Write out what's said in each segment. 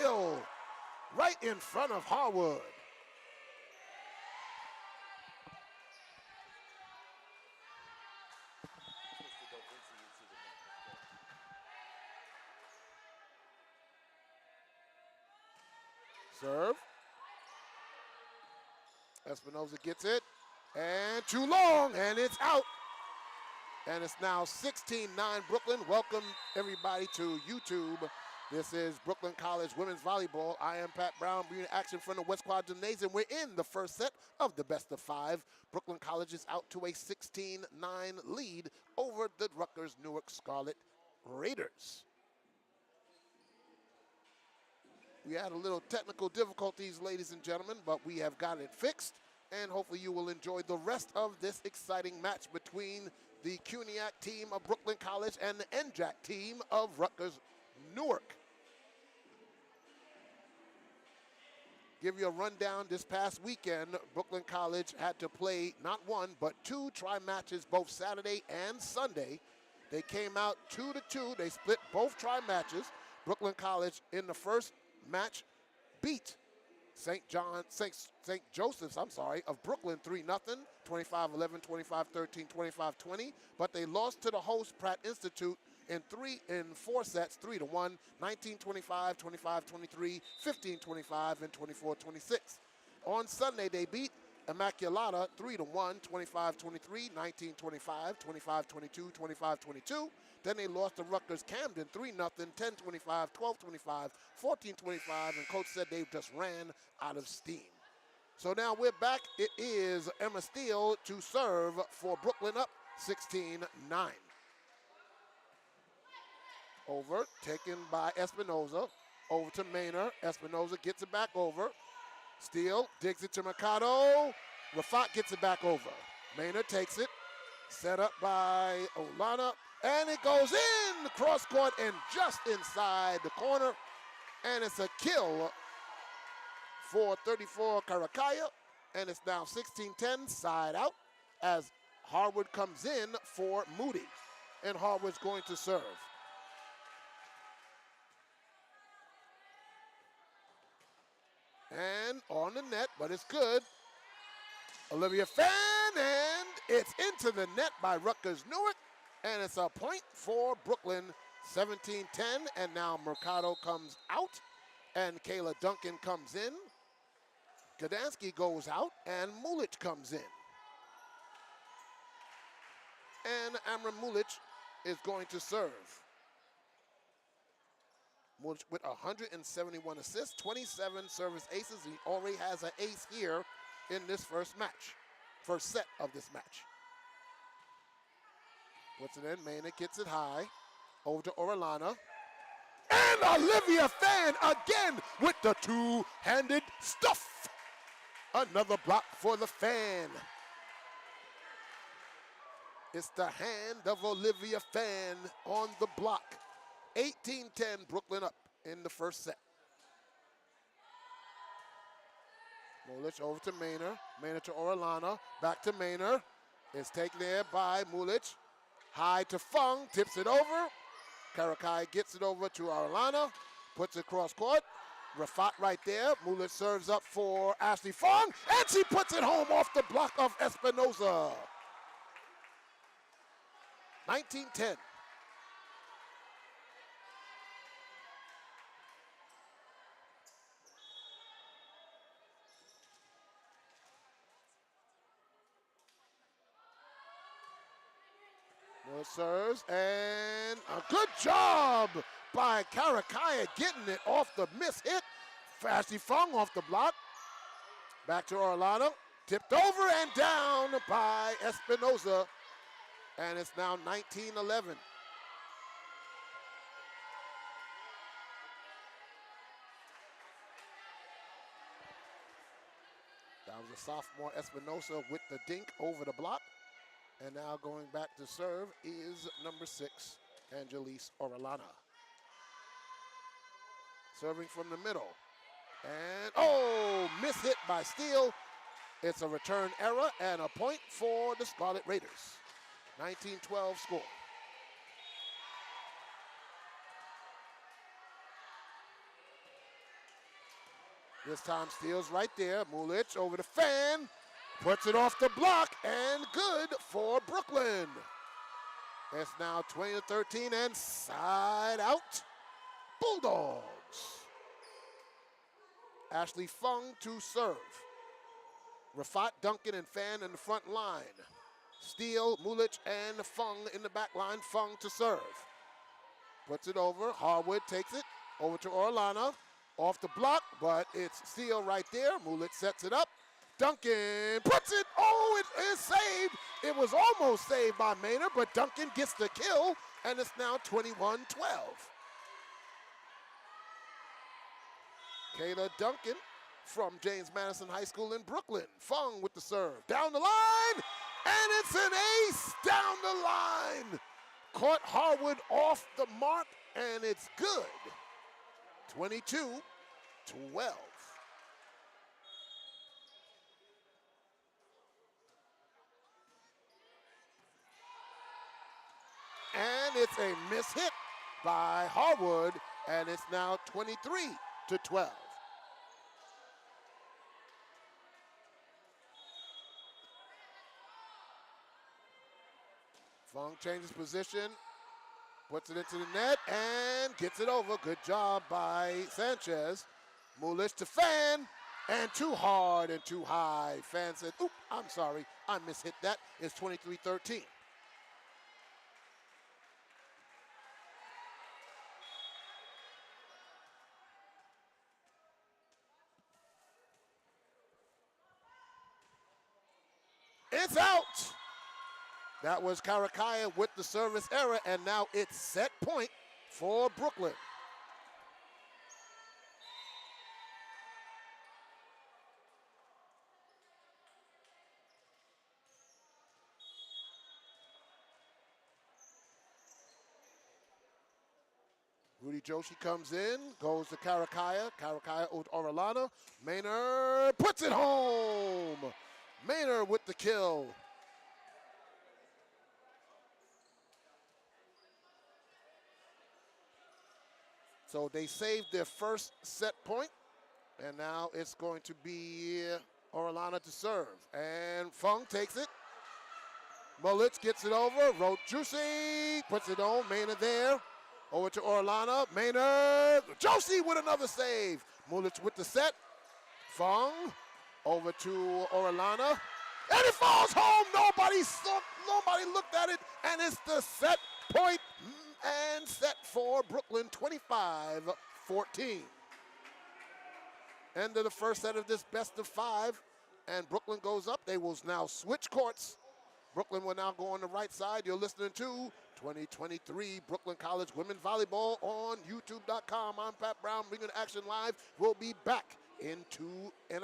steal right in front of Harwood. Serve. Espinoza gets it. And too long, and it's out. And it's now 16-9 Brooklyn. Welcome, everybody, to YouTube. This is Brooklyn College Women's Volleyball. I am Pat Brown, bringing action from the West Quad Gymnasium. We're in the first set of the best of 5. Brooklyn College is out to a 16-9 lead over the Rutgers-Newark Scarlet Raiders. We had a little technical difficulties, ladies and gentlemen, but we have got it fixed. And hopefully you will enjoy the rest of this exciting match between the CUNYAC team of Brooklyn College and the NJAC team of Rutgers-Newark. Give you a rundown. This past weekend, Brooklyn College had to play not one, but 2 tri-matches both Saturday and Sunday. They came out 2-2. They split both tri-matches. Brooklyn College in the first match beat St. Joseph's of Brooklyn 3-0, 25-11, 25-13, 25-20, but they lost to the host Pratt Institute in 4 sets, 3-1, 19-25, 25-23, 15-25, and 24-26. On Sunday, they beat Immaculata 3-1, 25-23, 19-25, 25-22, 25-22. Then they lost to Rutgers Camden 3-0, 10-25, 12-25, 14-25, and coach said they just ran out of steam. So now we're back. It is Emma Steele to serve for Brooklyn, up 16-9. Over, taken by Espinoza. Over to Maynard. Espinoza gets it back over. Steele digs it to Mercado. Rafat gets it back over. Maynard takes it. Set up by Olana. And it goes in the cross court and just inside the corner. And it's a kill for 34 Karakaya. And it's now 16-10 side out as Harwood comes in for Moody. And Harwood's going to serve. And on the net, but it's good. Olivia Fan, and it's into the net by Rutgers-Newark. And it's a point for Brooklyn, 17-10. And now Mercado comes out, and Kayla Duncan comes in. Gdansky goes out, and Mulich comes in. And Amra Mulich is going to serve. Mulich with 171 assists, 27 service aces. He already has an ace here in this first set of this match. Puts it in, Maynard gets it high. Over to Orellana. And Olivia Fan again with the two-handed stuff. Another block for the Fan. It's the hand of Olivia Fan on the block. 18-10, Brooklyn up in the first set. Mulich over to Maynard. Maynard to Orellana. Back to Maynard. It's taken there by Mulich. High to Fung. Tips it over. Karakai gets it over to Orellana. Puts it cross court. Rafat right there. Mulich serves up for Ashley Fung. And she puts it home off the block of Espinoza. 19-10. Mulich serves, and a good job by Karakaya getting it off the miss hit. Ashley Fung off the block. Back to Orellana. Tipped over and down by Espinoza. And it's now 19-11. That was a sophomore Espinoza with the dink over the block. And now going back to serve is number 6, Angelise Orellana. Serving from the middle. And, miss hit by Steele. It's a return error and a point for the Scarlet Raiders. 19-12 score. This time Steele's right there. Mulich over the fan. Puts it off the block and good for Brooklyn. It's now 20-13 and side out. Bulldogs. Ashley Fung to serve. Rafat, Duncan, and Fan in the front line. Steele, Mulich, and Fung in the back line. Fung to serve. Puts it over. Harwood takes it over to Orlana. Off the block, but it's Steele right there. Mulich sets it up. Duncan puts it. Oh, it is saved. It was almost saved by Maynard, but Duncan gets the kill, and it's now 21-12. Kayla Duncan from James Madison High School in Brooklyn. Fung with the serve. Down the line, and it's an ace down the line. Caught Harwood off the mark, and it's good. 22-12. And it's a miss hit by Harwood, and it's now 23-12. Fung changes position, puts it into the net, and gets it over. Good job by Sanchez. Mulich to Fan, and too hard and too high. Fan said, oop, I'm sorry, I mishit that. It's 23-13. It's out. That was Karakaya with the service error, and now it's set point for Brooklyn. Rudy Joshi comes in, goes to Karakaya. Karakaya over to Orellana. Maynard puts it home. Maynard with the kill. So they saved their first set point, and now it's going to be Orellana to serve. And Fung takes it. Mulich gets it over. Wrote Juicy, puts it on. Maynard there. Over to Orellana. Maynard. Josie with another save. Mulich with the set. Fung over to Orellana. And it falls home. Nobody looked at it. And it's the set point and set for Brooklyn, 25-14. End of the first set of this best of five. And Brooklyn goes up. They will now switch courts. Brooklyn will now go on the right side. You're listening to 2023 Brooklyn College Women Volleyball on YouTube.com. I'm Pat Brown, bringing action live. We'll be back in 2.5.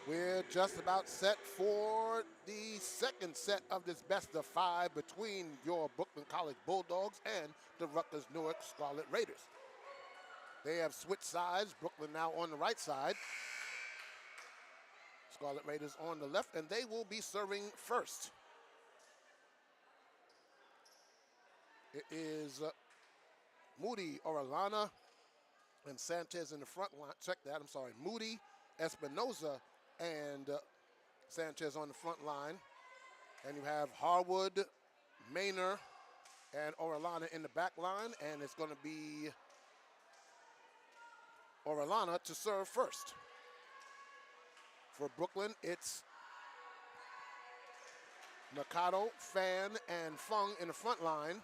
We're just about set for the second set of this best of 5 between your Brooklyn College Bulldogs and the Rutgers-Newark Scarlet Raiders. They have switched sides. Brooklyn now on the right side. Scarlet Raiders on the left, and they will be serving first. It is Moody, Orellana, and Sanchez in the front line. Check that, I'm sorry. Moody, Espinoza, and Sanchez on the front line. And you have Harwood, Maynor, and Orellana in the back line. And it's going to be Orellana to serve first. For Brooklyn, it's Mercado, Fan, and Fung in the front line.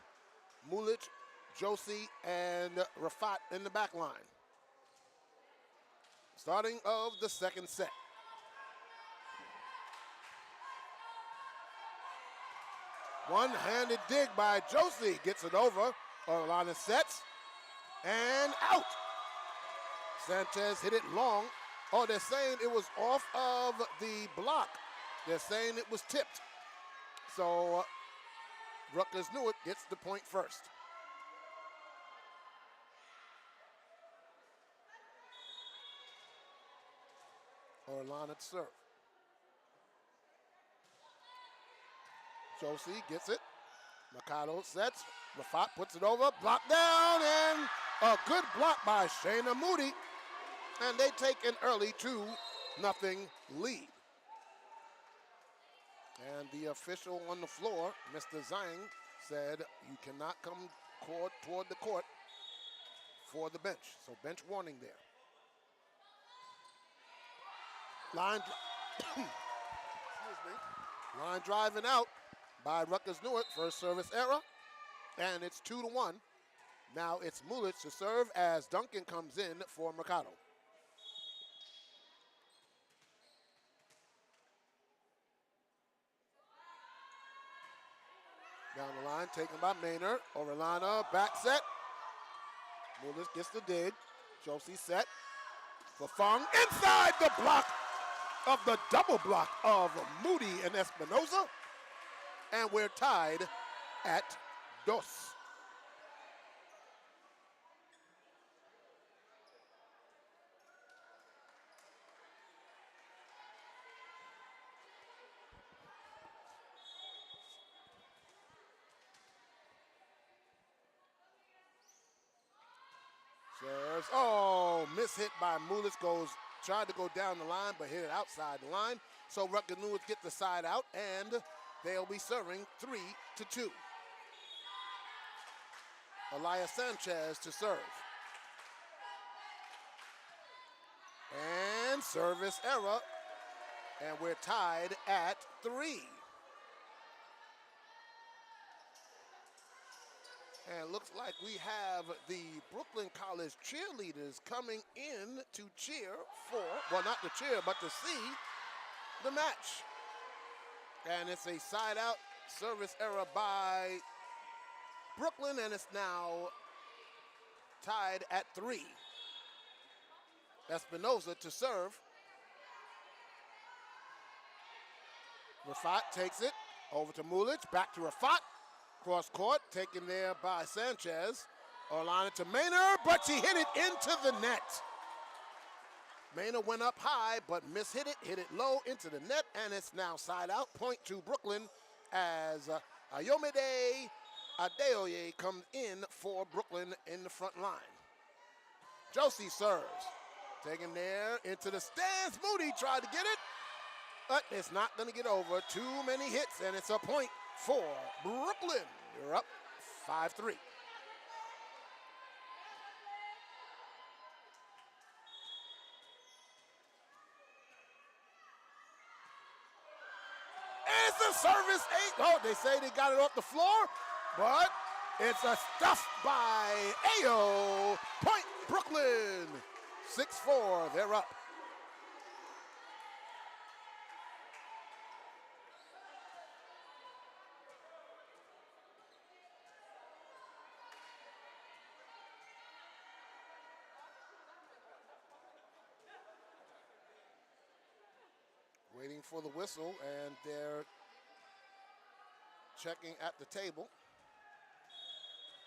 Mulich, Josie, and Rafat in the back line. Starting of the second set. One-handed dig by Josie. Gets it over. Orellana sets. And out. Sanchez hit it long. Oh, they're saying it was off of the block. They're saying it was tipped. So Rutgers-Newark gets the point first. Orellana to serve. Josie gets it. Mercado sets. Rafat puts it over. Block down, and a good block by Shayna Moody. And they take an early 2-0 lead. And the official on the floor, Mr. Zhang, said you cannot come toward the court for the bench. So bench warning there. Excuse me. Line driving out by Rutgers-Newark, first service error. And it's 2-1. Now it's Mulich to serve as Duncan comes in for Mercado. Down the line, taken by Maynor. Orellana, back set. Mulich gets the dig. Josie set for Fung. Inside the block of the double block of Moody and Espinoza. And we're tied at dos. Serves. Oh, miss hit by Mulich. Tried to go down the line, but hit it outside the line. So Rutgers-Newark get the side out, and they'll be serving 3-2. Elias Sanchez to serve. And service error, and we're tied at 3. And it looks like we have the Brooklyn College cheerleaders coming in to cheer for, well, not to cheer, but to see the match. And it's a side out service error by Brooklyn, and it's now tied at 3. Espinoza to serve. Rafat takes it over to Mulich, back to Rafat. Cross court, taken there by Sanchez. Orellana to Maynor, but she hit it into the net. Maynor went up high, but hit it low into the net, and it's now side out. Point to Brooklyn as Ayomide Adeoye comes in for Brooklyn in the front line. Josie serves. Taken there into the stands. Moody tried to get it, but it's not going to get over. Too many hits, and it's a point for Brooklyn. You're up 5-3. It's a service 8. Oh, they say they got it off the floor, but it's a stuff by Ayo. Point Brooklyn. 6-4, they're up. Waiting for the whistle, and they're checking at the table.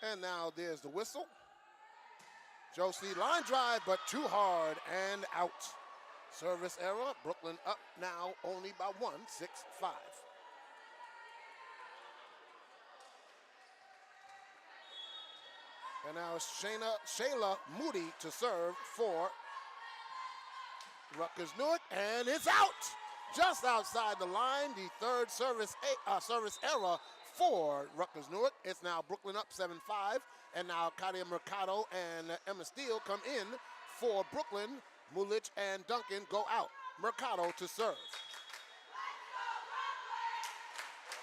And now there's the whistle. Josie line drive, but too hard and out. Service error. Brooklyn up now only by 1, 6-5. And now it's Shayla Moody to serve for Rutgers-Newark, and it's out! Just outside the line, the third service error for Rutgers-Newark. It's now Brooklyn up 7-5, and now Katia Mercado and Emma Steele come in for Brooklyn. Mulich and Duncan go out. Mercado to serve.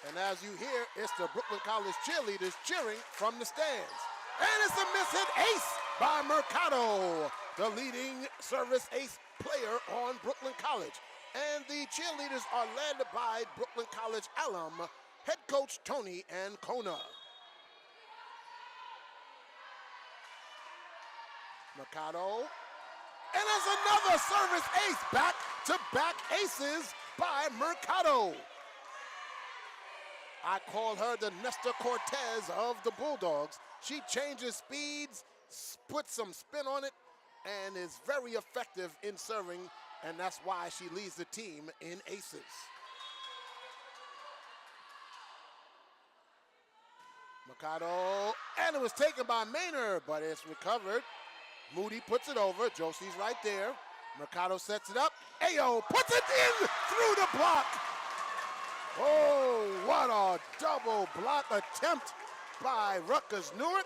And as you hear, it's the Brooklyn College cheerleaders cheering from the stands. And it's a miss-hit ace by Mercado, the leading service ace player on Brooklyn College. And the cheerleaders are led by Brooklyn College alum, head coach Tony Ancona. Mercado. And there's another service ace, back-to-back aces by Mercado. I call her the Nestor Cortez of the Bulldogs. She changes speeds, puts some spin on it, and is very effective in serving, and that's why she leads the team in aces. Mercado, and it was taken by Maynard, but it's recovered. Moody puts it over. Josie's right there. Mercado sets it up. Ayo puts it in through the block. Oh, what a double block attempt by Rutgers-Newark.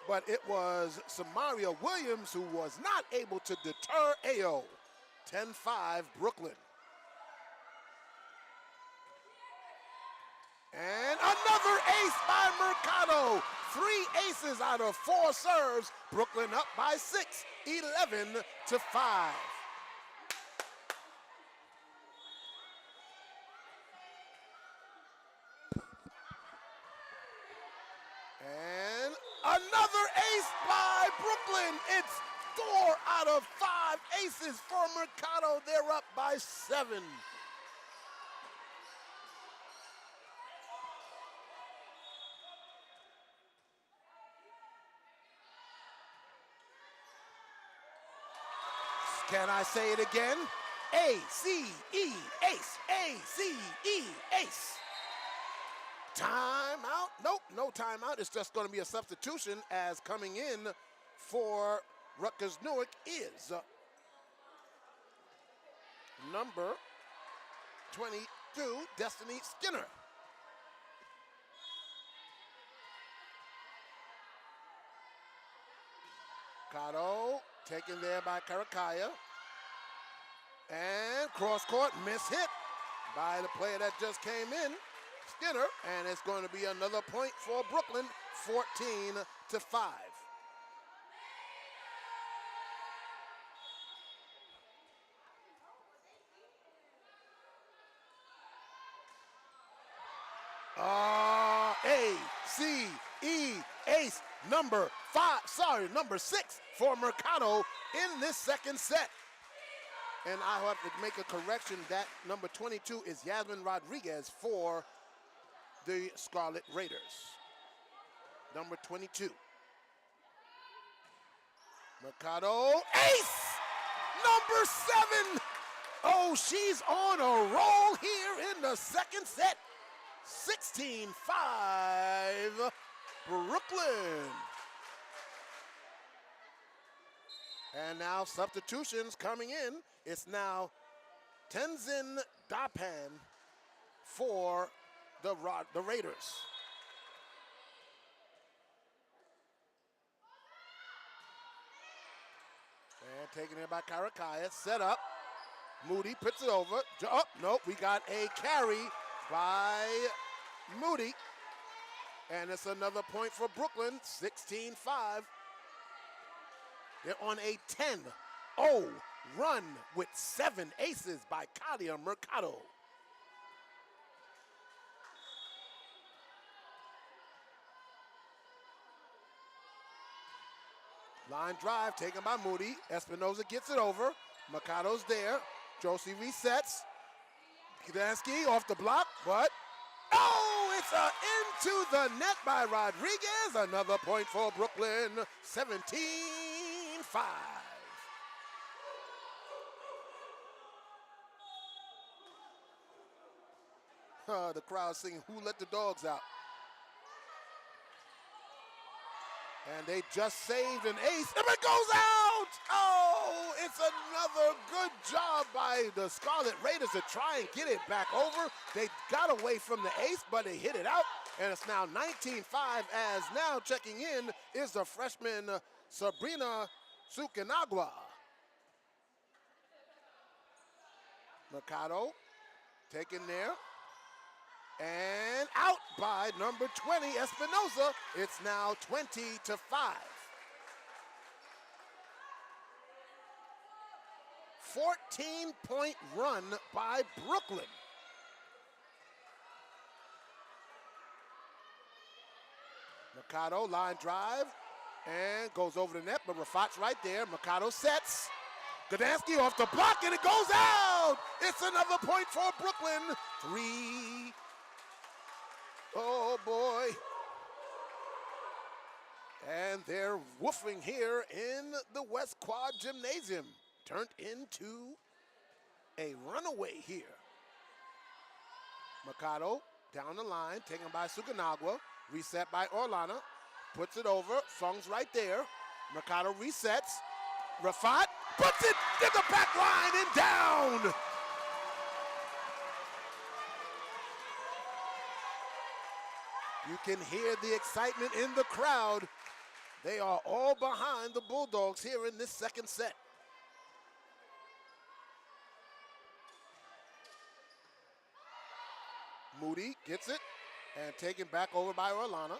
But it was Samaria Williams who was not able to deter Ayo. 10-5 Brooklyn. And another ace by Mercado. 3 aces out of 4 serves. Brooklyn up by 6, 11-5. And another ace by Brooklyn. It's 4 out of 5 aces for Mercado. They're up by 7. Can I say it again? A-C-E, ace, A-C-E, ace. Timeout? Nope, no timeout. It's just going to be a substitution, as coming in for Rutgers-Newark is number 22, Destiny Skinner. Mercado taken there by Karakaya. And cross court miss hit by the player that just came in, Skinner, and it's going to be another point for Brooklyn, 14-5. A-C-E, ace, number 6 for Mercado in this second set. And I have to make a correction. That number 22 is Yasmin Rodriguez for the Scarlet Raiders. Number 22. Mercado, ace! Number 7! Oh, she's on a roll here in the second set. 16-5, Brooklyn. And now substitutions coming in. It's now Tenzin Dapan for the Raiders. And taking it by Karakaya, set up. Moody puts it over. Oh, nope, we got a carry by Moody. And it's another point for Brooklyn, 16-5. They're on a 10-0 run with 7 aces by Katia Mercado. Line drive taken by Moody. Espinoza gets it over. Mercado's there. Josie resets. Gdansky off the block, but oh, it's into the net by Rodriguez. Another point for Brooklyn, 17-5. The crowd singing, "Who let the dogs out?" And they just saved an ace, and it goes out! Oh, it's another good job by the Scarlet Raiders to try and get it back over. They got away from the ace, but they hit it out, and it's now 19-5, as now checking in is the freshman Sabrina Sukanagwa. Mercado taken there. And out by number 20, Espinoza. It's now 20-5. 14-point run by Brooklyn. Mercado line drive and goes over the net, but Rafat's right there. Mercado sets. Gdansky off the block, and it goes out! It's another point for Brooklyn. 3. Oh, boy. And they're woofing here in the West Quad Gymnasium. Turned into a runaway here. Mercado down the line, taken by Sukanagwa. Reset by Orlana. Puts it over. Fung's right there. Mercado resets. Rafat puts it to the back line and down. You can hear the excitement in the crowd. They are all behind the Bulldogs here in this second set. Moody gets it and taken back over by Orlana.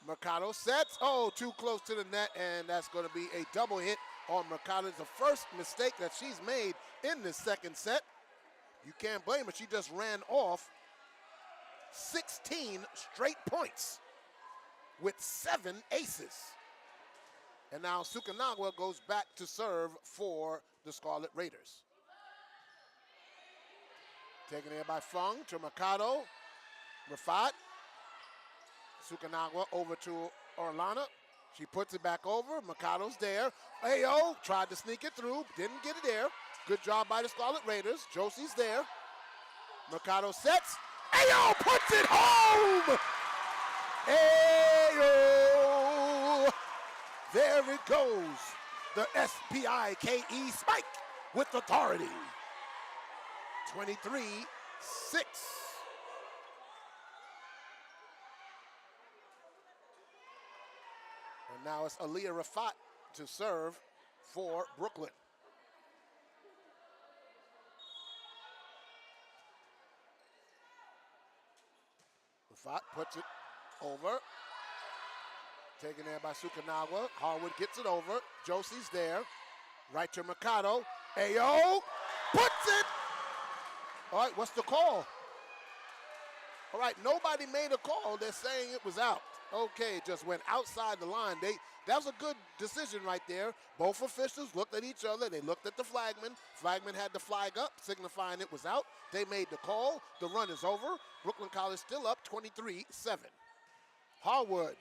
Mercado sets. Oh, too close to the net, and that's going to be a double hit on Mercado. It's the first mistake that she's made in this second set. You can't blame her. She just ran off 16 straight points with 7 aces. And now Sukanagwa goes back to serve for the Scarlet Raiders. Taken there by Fung to Mercado. Rafat. Sukanagwa over to Orlana. She puts it back over. Mercado's there. Ayo tried to sneak it through. Didn't get it there. Good job by the Scarlet Raiders. Josie's there. Mercado sets. Ayo puts it home! Ayo! There it goes. The S-P-I-K-E spike with authority. 23-6. And now it's Aaliyah Rafat to serve for Brooklyn. Rafat puts it over. Taken there by Sukanagwa. Harwood gets it over. Josie's there. Right to Mercado. Ayo puts it. All right, what's the call? All right, nobody made a call. They're saying it was out. Okay, just went outside the line. That was a good decision right there. Both officials looked at each other. They looked at the flagman. Flagman had the flag up, signifying it was out. They made the call. The run is over. Brooklyn College still up 23-7. Harwood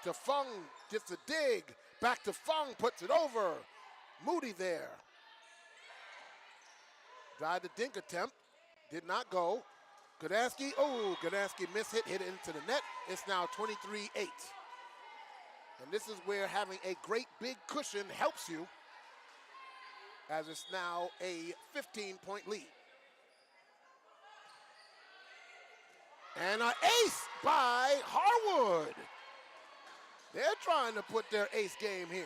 to Fung, gets a dig. Back to Fung, puts it over. Moody there. Tried the dink attempt. Did not go. Gdansky, Gdansky mishit, hit it into the net. It's now 23-8. And this is where having a great big cushion helps you, as it's now a 15-point lead. And an ace by Harwood. They're trying to put their ace game here.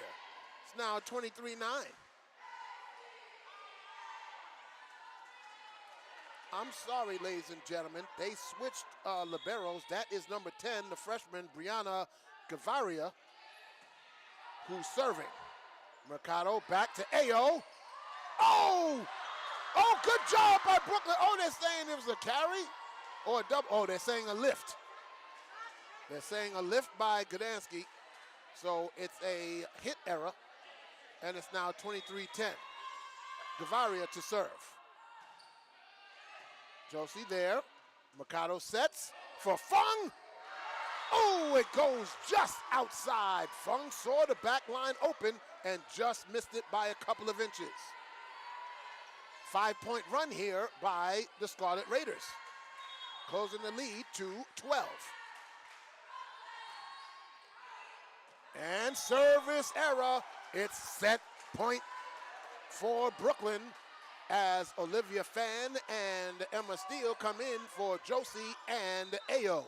It's now 23-9. I'm sorry, ladies and gentlemen. They switched liberos. That is number 10, the freshman, Brianna Gavaria, who's serving. Mercado back to Ayo. Oh, good job by Brooklyn. Oh, they're saying it was a carry or a double. Oh, they're saying a lift. They're saying a lift by Gdansky. So it's a hit error, and it's now 23-10. Gavaria to serve. Josie there. Mercado sets for Fung. Oh, it goes just outside. Fung saw the back line open and just missed it by a couple of inches. 5-point run here by the Scarlet Raiders, closing the lead to 12. And service error. It's set point for Brooklyn as Olivia Fan and Emma Steele come in for Josie and Ayo.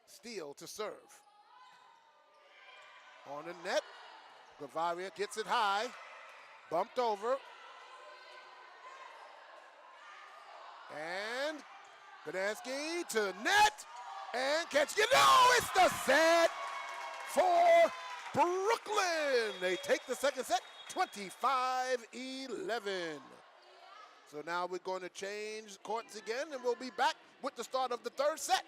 Steele to serve. On the net, Bavaria gets it high, bumped over. And Gdansky to net and catch it. No, it's the set for Brooklyn. They take the second set, 25-11. So now we're going to change courts again, and we'll be back with the start of the third set.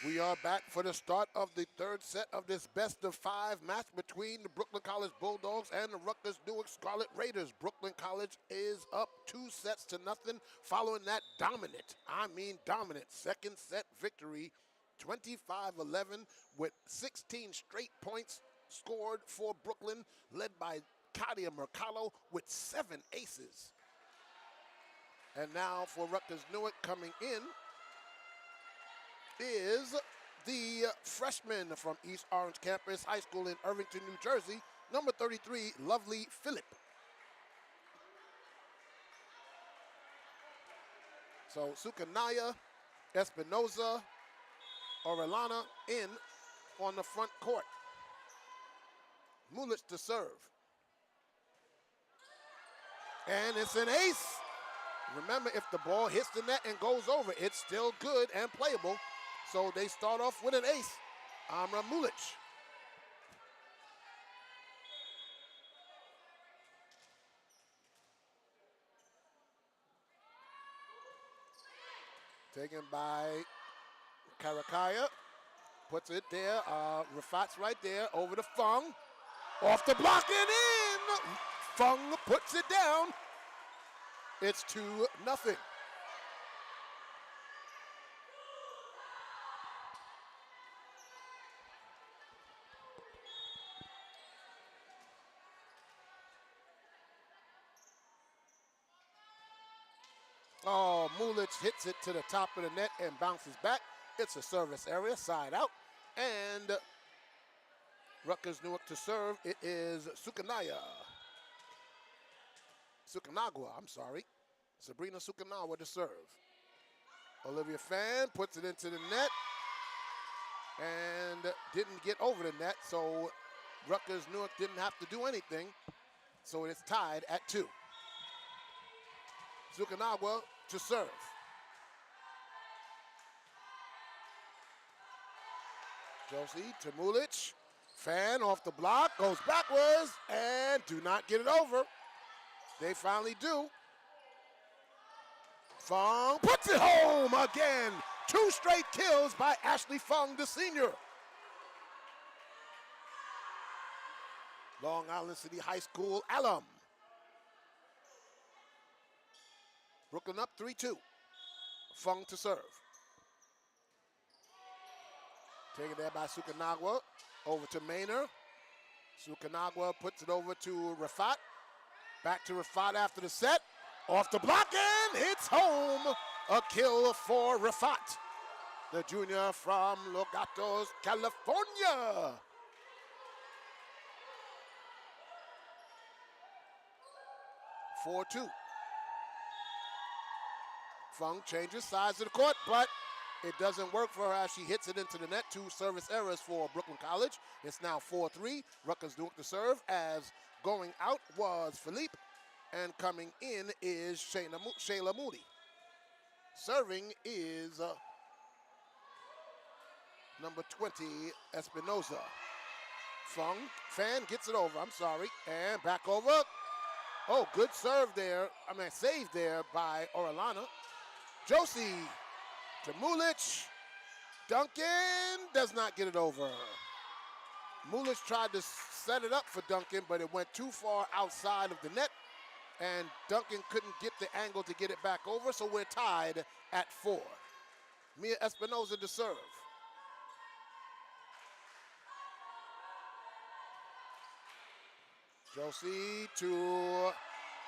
We are back for the start of the third set of this best-of-5 match between the Brooklyn College Bulldogs and the Rutgers-Newark Scarlet Raiders. Brooklyn College is up 2-0 following that dominant, second set victory, 25-11, with 16 straight points scored for Brooklyn, led by Katia Mercado with 7 aces. And now for Rutgers-Newark coming in is the freshman from East Orange Campus High School in Irvington, New Jersey, number 33, Lovely Phillip. So Sukanaya, Espinoza, Orellana in on the front court. Mulich to serve. And it's an ace. Remember, if the ball hits the net and goes over, it's still good and playable. So they start off with an ace. Amra Mulic. Taken by Karakaya. Puts it there. Rafat's right there over to Fung. Off the block and in. Fung puts it down. It's 2-0. Oh, Mulic hits it to the top of the net and bounces back. It's a service area, side out. And Rutgers-Newark to serve. It is Sukanagwa, I'm sorry. Sabrina Sukanawa to serve. Olivia Fan puts it into the net and didn't get over the net, so Rutgers-Newark didn't have to do anything, so it's tied at 2. Sukanawa to serve. Josie to Mulic. Fan off the block, goes backwards, and do not get it over. They finally do. Fung puts it home again. 2 straight kills by Ashley Fung, the senior. Long Island City High School alum. Brooklyn up 3-2. Fung to serve. Taken there by Sukanagwa. Over to Maynor. Sukanagwa puts it over to Rafat. Back to Rafat after the set. Off the block and hits home. A kill for Rafat, the junior from Los Gatos, California. (4-2). Fung changes sides of the court, but it doesn't work for her as she hits it into the net. 2 service errors for Brooklyn College. It's now 4-3. Rutgers-Newark to serve, as going out was Philippe, and coming in is Shayla Moody. Serving is number 20, Espinoza. Fan gets it over, I'm sorry, and back over. Oh, good serve there, save there by Orellana. Josie to Mulic. Duncan does not get it over. Mulic tried to set it up for Duncan, but it went too far outside of the net, and Duncan couldn't get the angle to get it back over, so we're tied at 4. Mia Espinoza to serve. Josie to,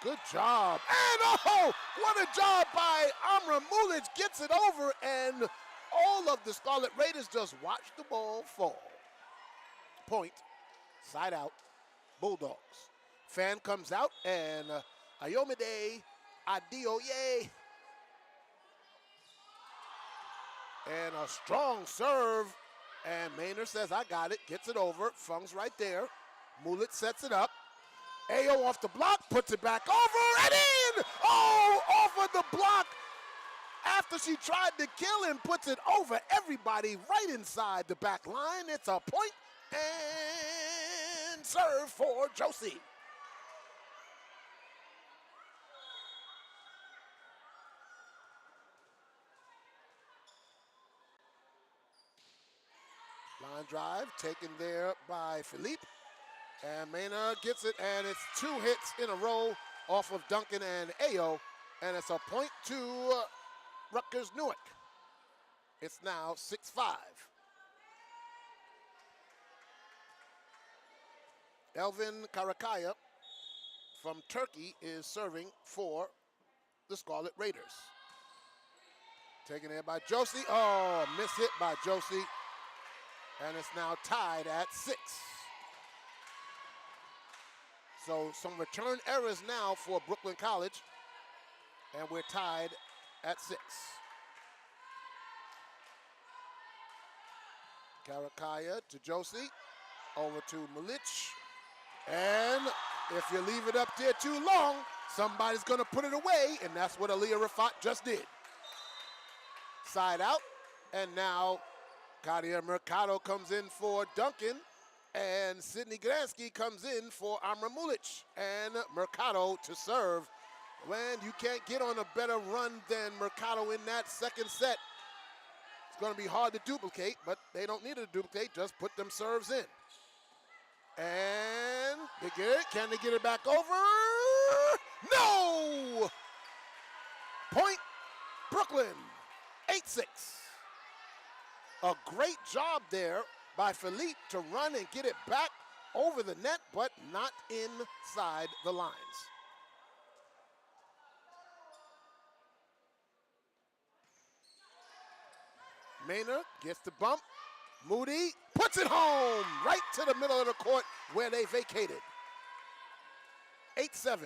good job. And oh, what a job by Amra Mulic. Gets it over, and all of the Scarlet Raiders just watch the ball fall. Point, side out, Bulldogs. Fan comes out, and Ayomide Adioye. And a strong serve, and Maynor says, I got it, gets it over. Fung's right there. Mulic sets it up. Ayo off the block, puts it back over and in! Oh, off of the block after she tried to kill him, puts it over everybody right inside the back line. It's a point and serve for Josie. Line drive taken there by Philippe. And Maynard gets it, and it's 2 hits in a row off of Duncan and Ayo, and it's a point to Rutgers-Newark. It's now 6-5. Elvin Karakaya from Turkey is serving for the Scarlet Raiders. Taken there by Josie. Oh, a miss hit by Josie, and it's now tied at 6. So some return errors now for Brooklyn College, and we're tied at 6. Karakaya to Josie, over to Mulic, and if you leave it up there too long, Somebody's going to put it away, and that's what Aaliyah Rafat just did. Side out, and now Katia Mercado comes in for Duncan, and Sydney Gransky comes in for Amra Mulic. And Mercado to serve. When you can't get on a better run than Mercado in that second set, it's going to be hard to duplicate, but they don't need to duplicate, just put them serves in. And they get it. Can they get it back over? No! Point Brooklyn, 8-6. A great job there by Philippe to run and get it back over the net, but not inside the lines. Maynard gets the bump. Moody puts it home right to the middle of the court where they vacated. 8-7.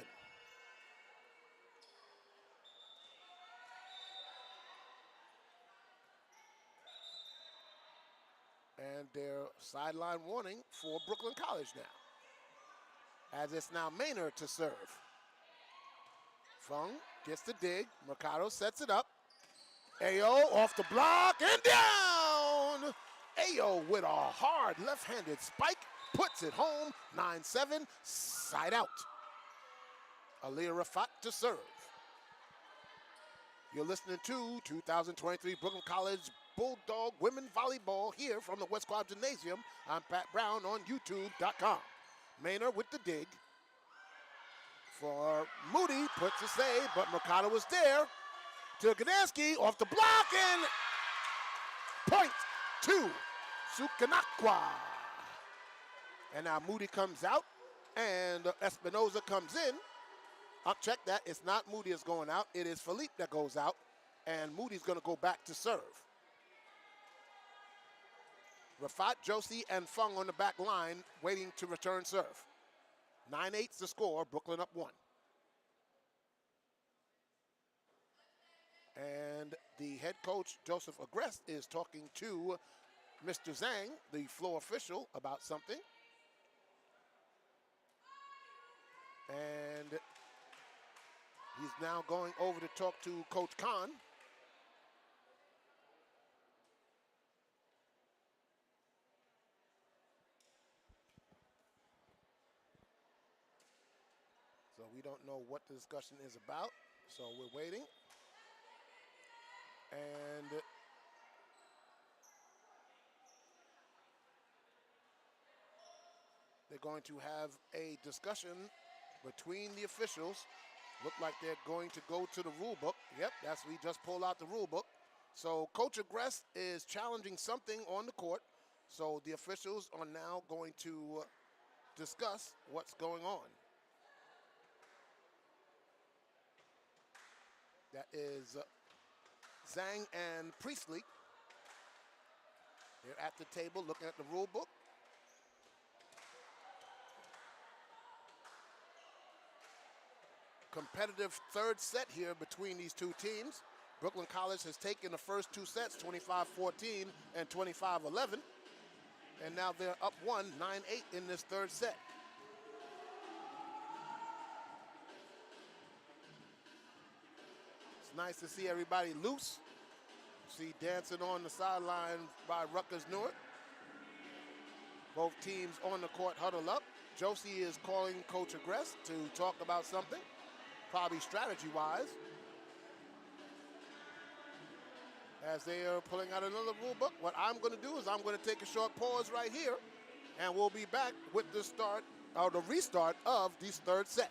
And their sideline warning for Brooklyn College now, as it's now Maynard to serve. Fung gets the dig. Mercado sets it up. Ayo off the block and down. Ayo with a hard left-handed spike puts it home. 9-7, side out. Aaliyah Rafat to serve. You're listening to 2023 Brooklyn College Bulldog Women Volleyball here from the West Quad Gymnasium. I'm Pat Brown on YouTube.com. Maynard with the dig. For Moody, puts a save, but Mercado was there. To Gdansky, off the block, and point to Sukanakwa. And now Moody comes out, and Espinoza comes in. I'll check that. It's not Moody that's going out. It is Philippe that goes out, and Moody's going to go back to serve. Rafat, Josie, and Fung on the back line waiting to return serve. 9-8's the score, Brooklyn up 1. And the head coach, Joseph Agreste, is talking to Mr. Zhang, the floor official, about something. And he's now going over to talk to Coach Khan. So we don't know what the discussion is about, so we're waiting. And they're going to have a discussion between the officials. Look like they're going to go to the rule book. Yep, we just pulled out the rule book. So Coach Agreste is challenging something on the court. So the officials are now going to discuss what's going on. That is Zhang and Priestley. They're at the table looking at the rule book. Competitive third set here between these two teams. Brooklyn College has taken the first two sets, 25-14 and 25-11. And now they're up 1, 9-8 in this third set. It's nice to see everybody loose. See dancing on the sideline by Rutgers-Newark. Both teams on the court huddle up. Josie is calling Coach Agreste to talk about something, probably strategy-wise. As they are pulling out another rule book, what I'm going to do is I'm going to take a short pause right here, and we'll be back with the restart of this third set.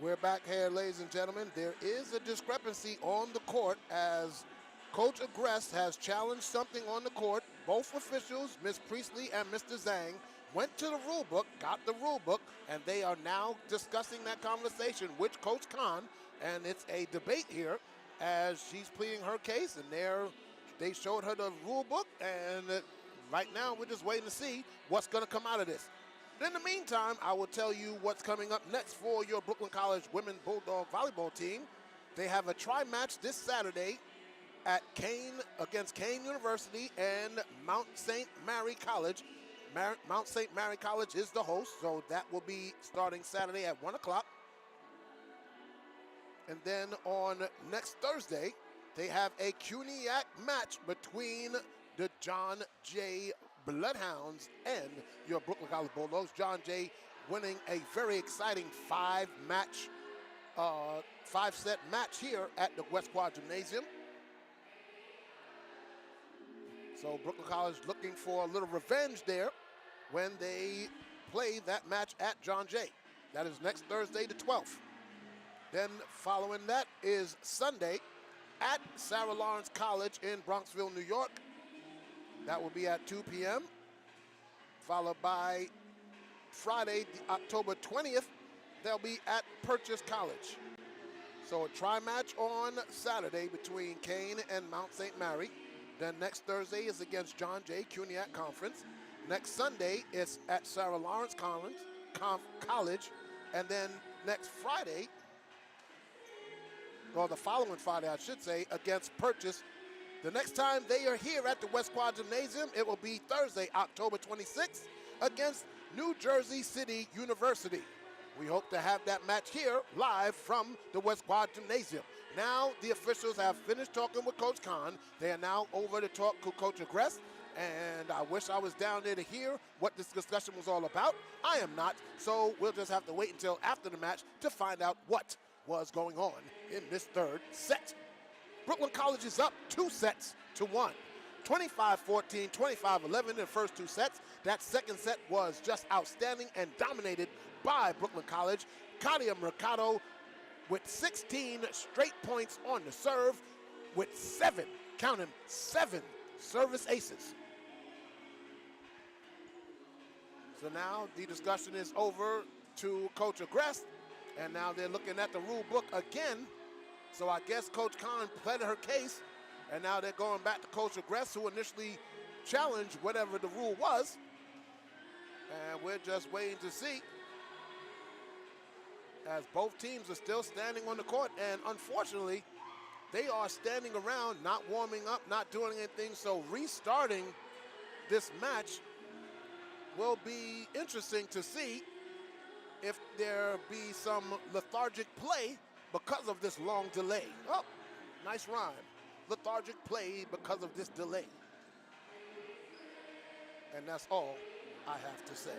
We're back here, ladies and gentlemen. There is a discrepancy on the court as Coach Agrest has challenged something on the court. Both officials, Ms. Priestley and Mr. Zhang, went to the rule book, got the rule book, and they are now discussing that conversation with Coach Khan. And it's a debate here as she's pleading her case, and they showed her the rule book, and right now we're just waiting to see what's going to come out of this. In the meantime, I will tell you what's coming up next for your Brooklyn College Women Bulldog Volleyball team. They have a tri-match this Saturday at against Kane University and Mount St. Mary College. Mount St. Mary College is the host, so that will be starting Saturday at 1 o'clock. And then on next Thursday, they have a CUNYAC match between the John Jay Bloodhounds and your Brooklyn College Bulldogs. John Jay winning a very exciting five-set match here at the West Quad Gymnasium. So Brooklyn College looking for a little revenge there when they play that match at John Jay. That is next Thursday, the 12th. Then following that is Sunday at Sarah Lawrence College in Bronxville, New York. That will be at 2 p.m., followed by Friday, October 20th, they'll be at Purchase College. So a tri-match on Saturday between Kane and Mount St. Mary. Then next Thursday is against John Jay CUNYAC Conference. Next Sunday is at Sarah Lawrence College. And then next Friday, or the following Friday, I should say, against Purchase. The next time they are here at the West Quad Gymnasium, it will be Thursday, October 26th, against New Jersey City University. We hope to have that match here live from the West Quad Gymnasium. Now the officials have finished talking with Coach Khan. They are now over to talk to Coach Agrest, and I wish I was down there to hear what this discussion was all about. I am not, so we'll just have to wait until after the match to find out what was going on in this third set. Brooklyn College is up 2-1. 25-14, 25-11 in the first two sets. That second set was just outstanding and dominated by Brooklyn College. Katia Mercado with 16 straight points on the serve with 7 service aces. So now the discussion is over to Coach Agrest, and now they're looking at the rule book again. So I guess Coach Khan pleaded her case, and now they're going back to Coach Agrest, who initially challenged whatever the rule was. And we're just waiting to see, as both teams are still standing on the court. And unfortunately, they are standing around, not warming up, not doing anything. So restarting this match will be interesting to see if there be some lethargic play because of this long delay. Oh, nice rhyme. Lethargic play because of this delay. And that's all I have to say.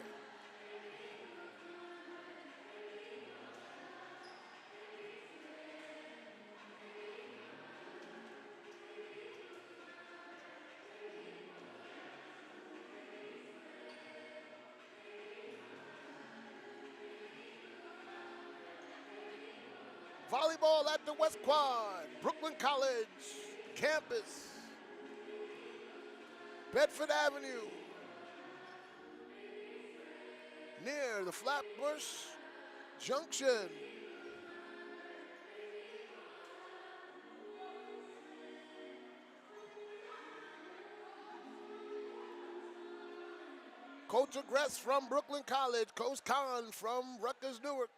Volleyball at the West Quad, Brooklyn College campus, Bedford Avenue, near the Flatbush Junction. Coach Agrest from Brooklyn College, Coach Khan from Rutgers-Newark.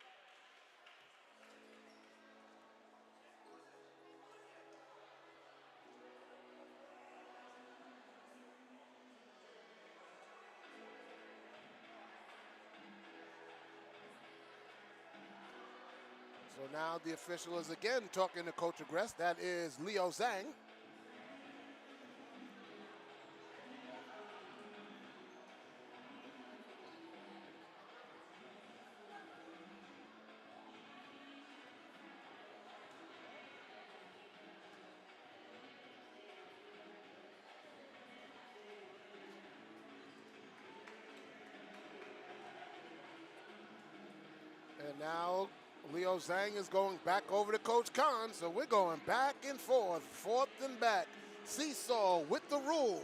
So now the official is again talking to Coach Agrest. That is Leo Zhang. And now Leo Zhang is going back over to Coach Khan, so we're going back and forth, forth and back. Seesaw with the rule.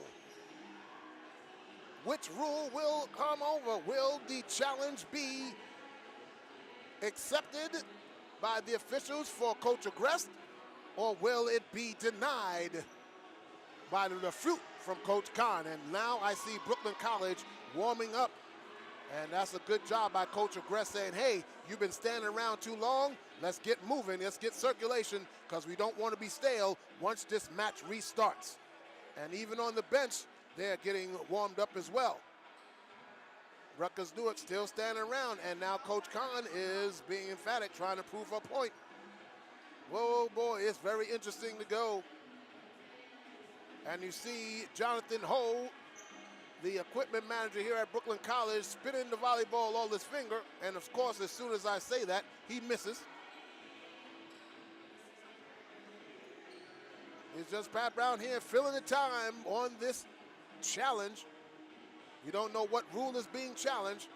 Which rule will come over? Will the challenge be accepted by the officials for Coach Agrest, or will it be denied by the fruit from Coach Khan? And now I see Brooklyn College warming up, and that's a good job by Coach Agrest saying, hey, you've been standing around too long. Let's get moving. Let's get circulation because we don't want to be stale once this match restarts. And even on the bench, they're getting warmed up as well. Rutgers-Newark still standing around, and now Coach Khan is being emphatic, trying to prove a point. Whoa, boy, it's very interesting to go. And you see Jonathan Ho, the equipment manager here at Brooklyn College, spinning the volleyball on his finger. And of course, as soon as I say that, he misses. It's just Pat Brown here filling the time on this challenge. You don't know what rule is being challenged.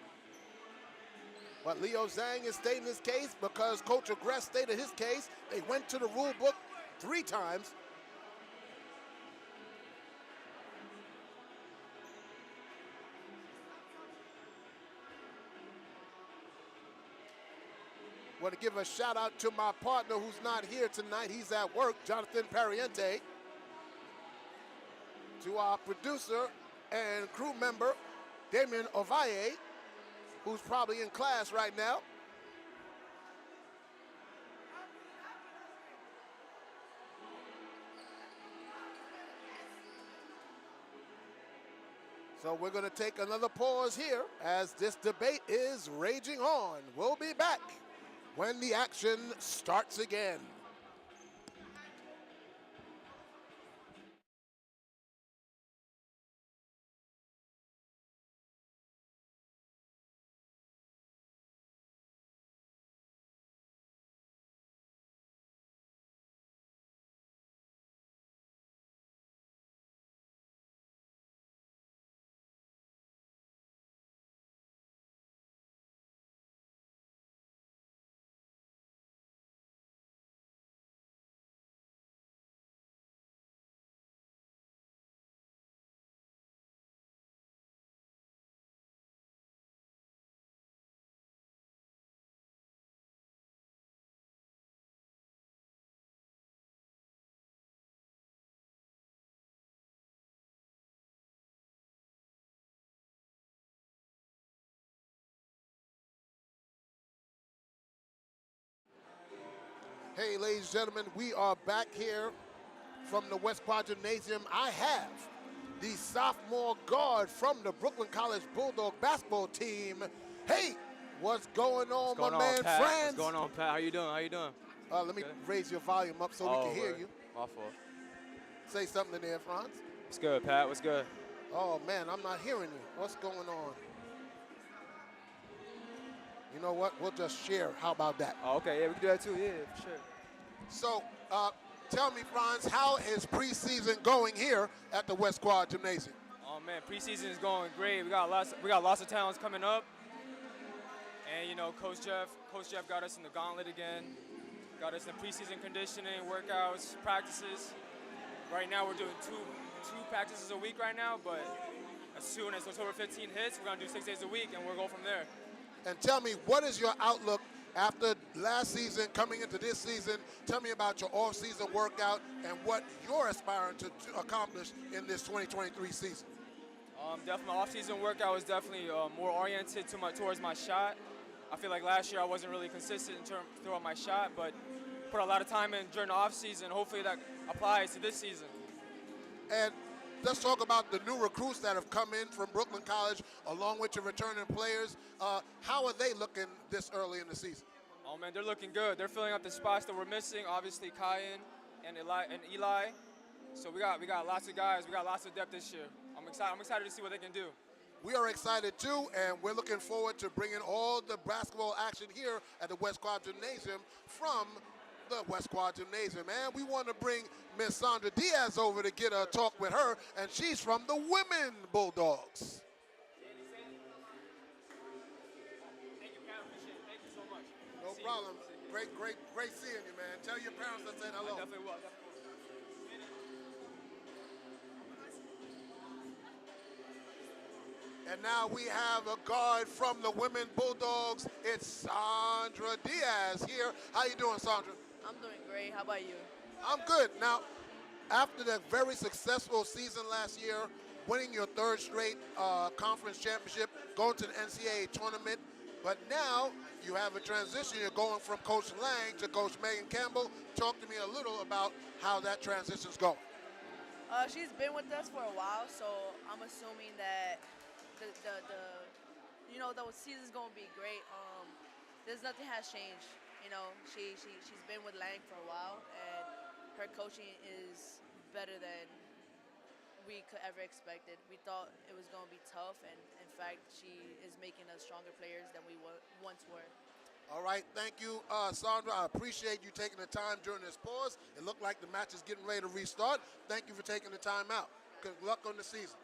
But Leo Zhang is stating his case because Coach Agrest stated his case. They went to the rule book 3 times. Want to give a shout out to my partner who's not here tonight. He's at work, Jonathan Pariente. To our producer and crew member, Damien Ovalle, who's probably in class right now. So we're going to take another pause here as this debate is raging on. We'll be back when the action starts again. Hey, ladies and gentlemen, we are back here from the West Quad Gymnasium. I have the sophomore guard from the Brooklyn College Bulldog basketball team. Hey, what's going on, my man, Pat? Franz? What's going on, Pat? How you doing? How you doing? Let me raise your volume up so we can hear you. My fault. Say something there, Franz. What's good, Pat? What's good? Oh, man, I'm not hearing you. What's going on? You know what? We'll just share. How about that? Oh, okay, yeah, we can do that too. Yeah, for sure. So, tell me, Franz, how is preseason going here at the West Quad Gymnasium? Oh man, preseason is going great. We got lots of talents coming up, and you know, Coach Jeff got us in the gauntlet again. Got us in preseason conditioning, workouts, practices. Right now, we're doing two practices a week right now, but as soon as October 15 hits, we're gonna do 6 days a week, and we'll go from there. And tell me, what is your outlook after last season, coming into this season? Tell me about your off-season workout and what you're aspiring to accomplish in this 2023 season. Definitely, my off-season workout was definitely more oriented towards my shot. I feel like last year I wasn't really consistent in terms throwing my shot, but put a lot of time in during the off-season. Hopefully that applies to this season. And let's talk about the new recruits that have come in from Brooklyn College, along with your returning players. How are they looking this early in the season? Oh man, they're looking good. They're filling up the spots that we're missing. Obviously, Kyan and Eli. So we got lots of guys. We got lots of depth this year. I'm excited to see what they can do. We are excited too, and we're looking forward to bringing all the basketball action here at the West Quad Gymnasium from the West Quad Gymnasium. And we want to bring Miss Sandra Diaz over to get a talk with her, and she's from the Women Bulldogs. Thank you, Pat. Appreciate it. Thank you so much. No problem. Great seeing you, man. Tell your parents I said hello. I definitely will. And now we have a guard from the Women Bulldogs. It's Sandra Diaz here. How you doing, Sandra? I'm doing great. How about you? I'm good. Now, after that very successful season last year, winning your third straight conference championship, going to the NCAA tournament, but now you have a transition. You're going from Coach Lang to Coach Megan Campbell. Talk to me a little about how that transition's going. She's been with us for a while, so I'm assuming that the season's gonna be great. There's nothing has changed. She's been with Lang for a while, and her coaching is better than we could ever expected. We thought it was gonna be tough, and in fact, she is making us stronger players than we once were. All right, thank you, Sandra. I appreciate you taking the time during this pause. It looked like the match is getting ready to restart. Thank you for taking the time out. Good luck on the season.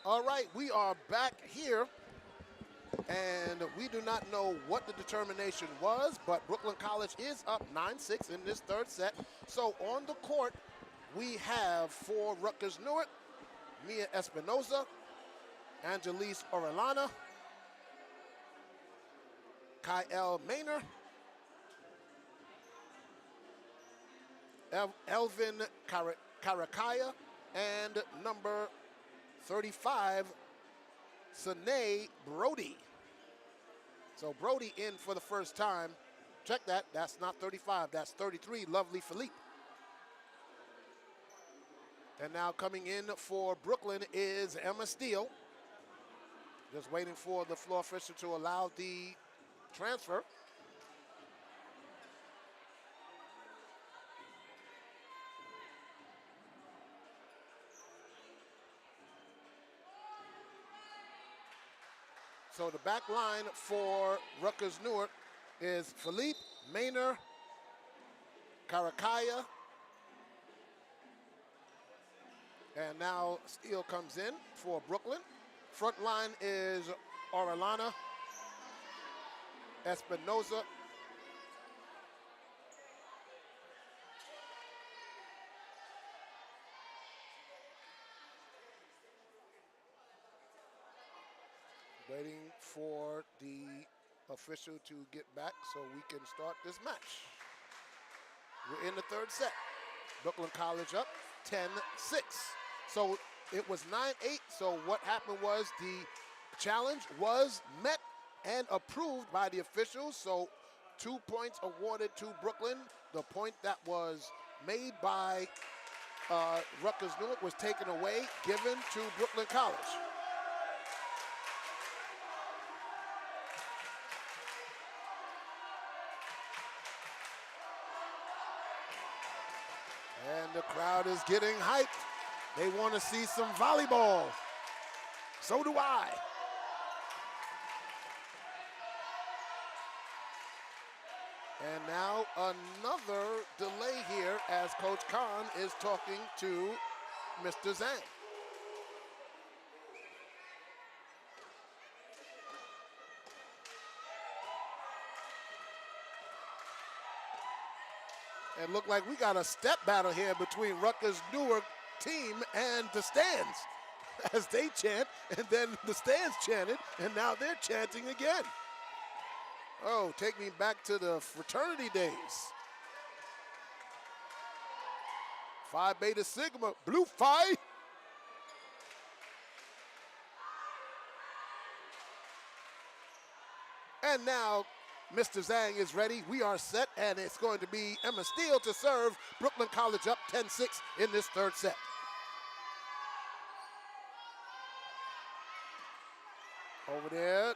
All right, we are back here, and we do not know what the determination was, but Brooklyn College is up 9-6 in this third set. So on the court, we have for Rutgers-Newark, Mia Espinoza, Angelise Orellana, Kyle Maynor, Elvin Karakaya, and number 35, Sine Brody. So Brody in for the first time. Check that, that's not 35, that's 33, lovely Philippe. And now coming in for Brooklyn is Emma Steele. Just waiting for the floor official to allow the transfer. So the back line for Rutgers-Newark is Philippe, Maynor, Karakaya, and now Steele comes in for Brooklyn. Front line is Orellana, Espinoza, waiting for the official to get back so we can start this match. We're in the third set. Brooklyn College up 10-6. So it was 9-8. So what happened was the challenge was met and approved by the officials. So 2 points awarded to Brooklyn. The point that was made by Rutgers-Newark was taken away, given to Brooklyn College. And the crowd is getting hyped. They want to see some volleyball. So do I. And now another delay here as Coach Khan is talking to Mr. Zhang. It looked like we got a step battle here between Rutgers-Newark team and the stands as they chant, and then the stands chanted, and now they're chanting again. Oh, take me back to the fraternity days. Phi Beta Sigma, Blue Phi. And now Mr. Zhang is ready. We are set, and it's going to be Emma Steele to serve. Brooklyn College up 10-6 in this third set. Over there,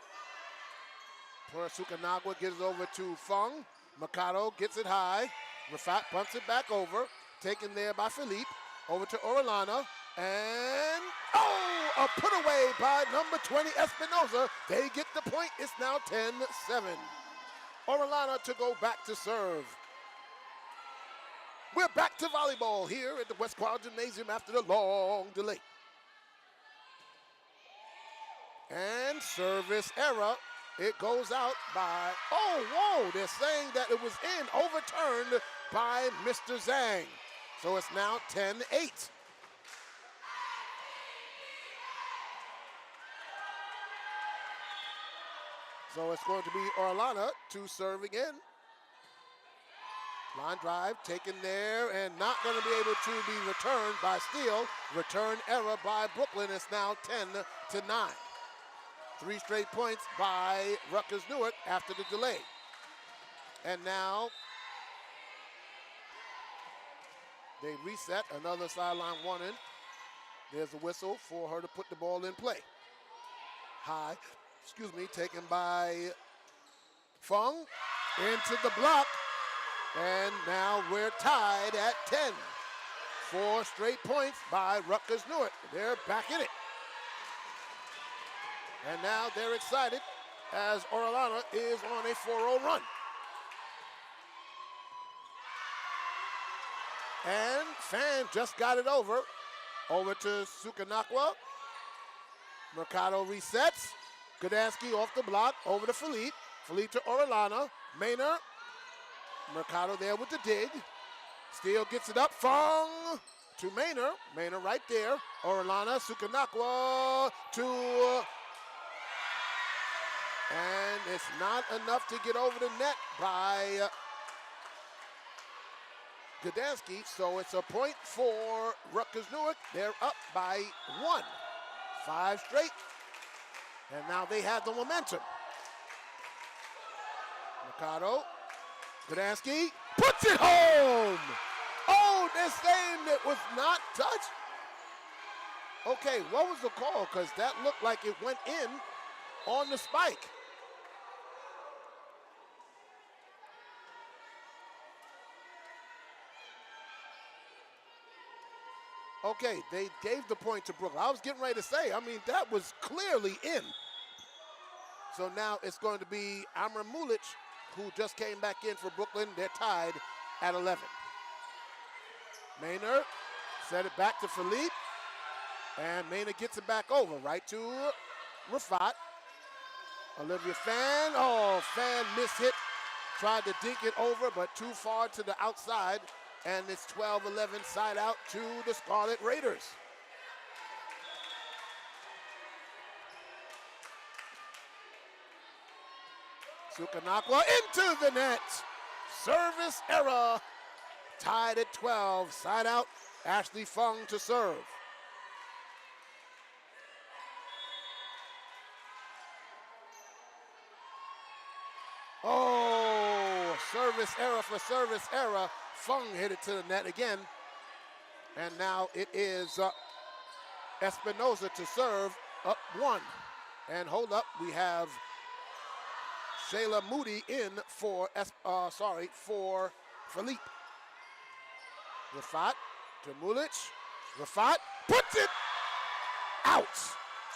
Sukanagwa gives it over to Fung. Mikado gets it high. Rafat pumps it back over. Taken there by Philippe. Over to Orellana. And, oh, a put away by number 20, Espinoza. They get the point. It's now 10-7. Orellana to go back to serve. We're back to volleyball here at the West Quad Gymnasium after the long delay. And service error It goes out by, oh, whoa, they're saying that it was in, overturned by Mr. Zhang. So it's now 10-8. So it's going to be Orlana to serve again. Line drive taken there and not going to be able to be returned by Steele. Return error by Brooklyn. It's now 10-9. 3 straight points by Rutgers-Newark after the delay. And now they reset. Another sideline warning. There's a whistle for her to put the ball in play. High, taken by Fung into the block. And now we're tied at 10. 4 straight points by Rutgers-Newark. They're back in it. And now they're excited as Orlana is on a 4-0 run. And Fan just got it over to Sukanakwa. Mercado resets. Gdansky off the block, over to Philippe. Philippe to Orlana. Maynard. Mercado there with the dig. Steele gets it up. Fung to Maynard. Maynard right there. Orlana, Sukanakwa to... And it's not enough to get over the net by Gdansky. So it's a point for Rutgers-Newark. They're up by 1. 5 straight. And now they have the momentum. Mercado. Gdansky puts it home. Oh, they're saying it was not touched. Okay, what was the call? Because that looked like it went in on the spike. Okay, they gave the point to Brooklyn. I was getting ready to say, that was clearly in. So now it's going to be Amr Mulic, who just came back in for Brooklyn. They're tied at 11. Maynard set it back to Philippe. And Maynard gets it back over, right to Rafat. Olivia Fan. Oh, Fan mishit. Tried to dink it over, but too far to the outside. And it's 12-11 side out to the Scarlet Raiders. Sukanakwa into the net. Service error. Tied at 12. Side out. Ashley Fung to serve. Oh, service error for service error. Fung hit it to the net again. And now it is Espinoza to serve, up 1. And hold up, we have Shayla Moody in for Philippe. Rafat to Mulic. Rafat puts it out,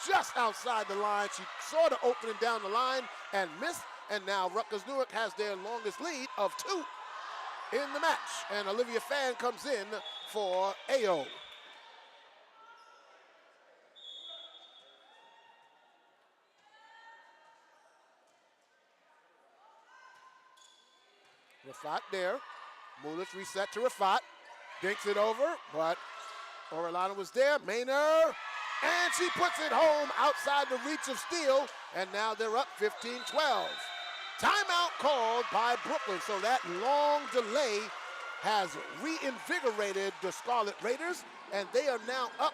just outside the line. She saw the opening down the line and missed. And now Rutgers-Newark has their longest lead of 2 in the match. And Olivia Fan comes in for AO. Rafat there. Mulic reset to Rafat. Dinks it over, but Orlana was there. Maynard. And she puts it home outside the reach of Steele. And now they're up 15-12. Timeout called by Brooklyn. So that long delay has reinvigorated the Scarlet Raiders. And they are now up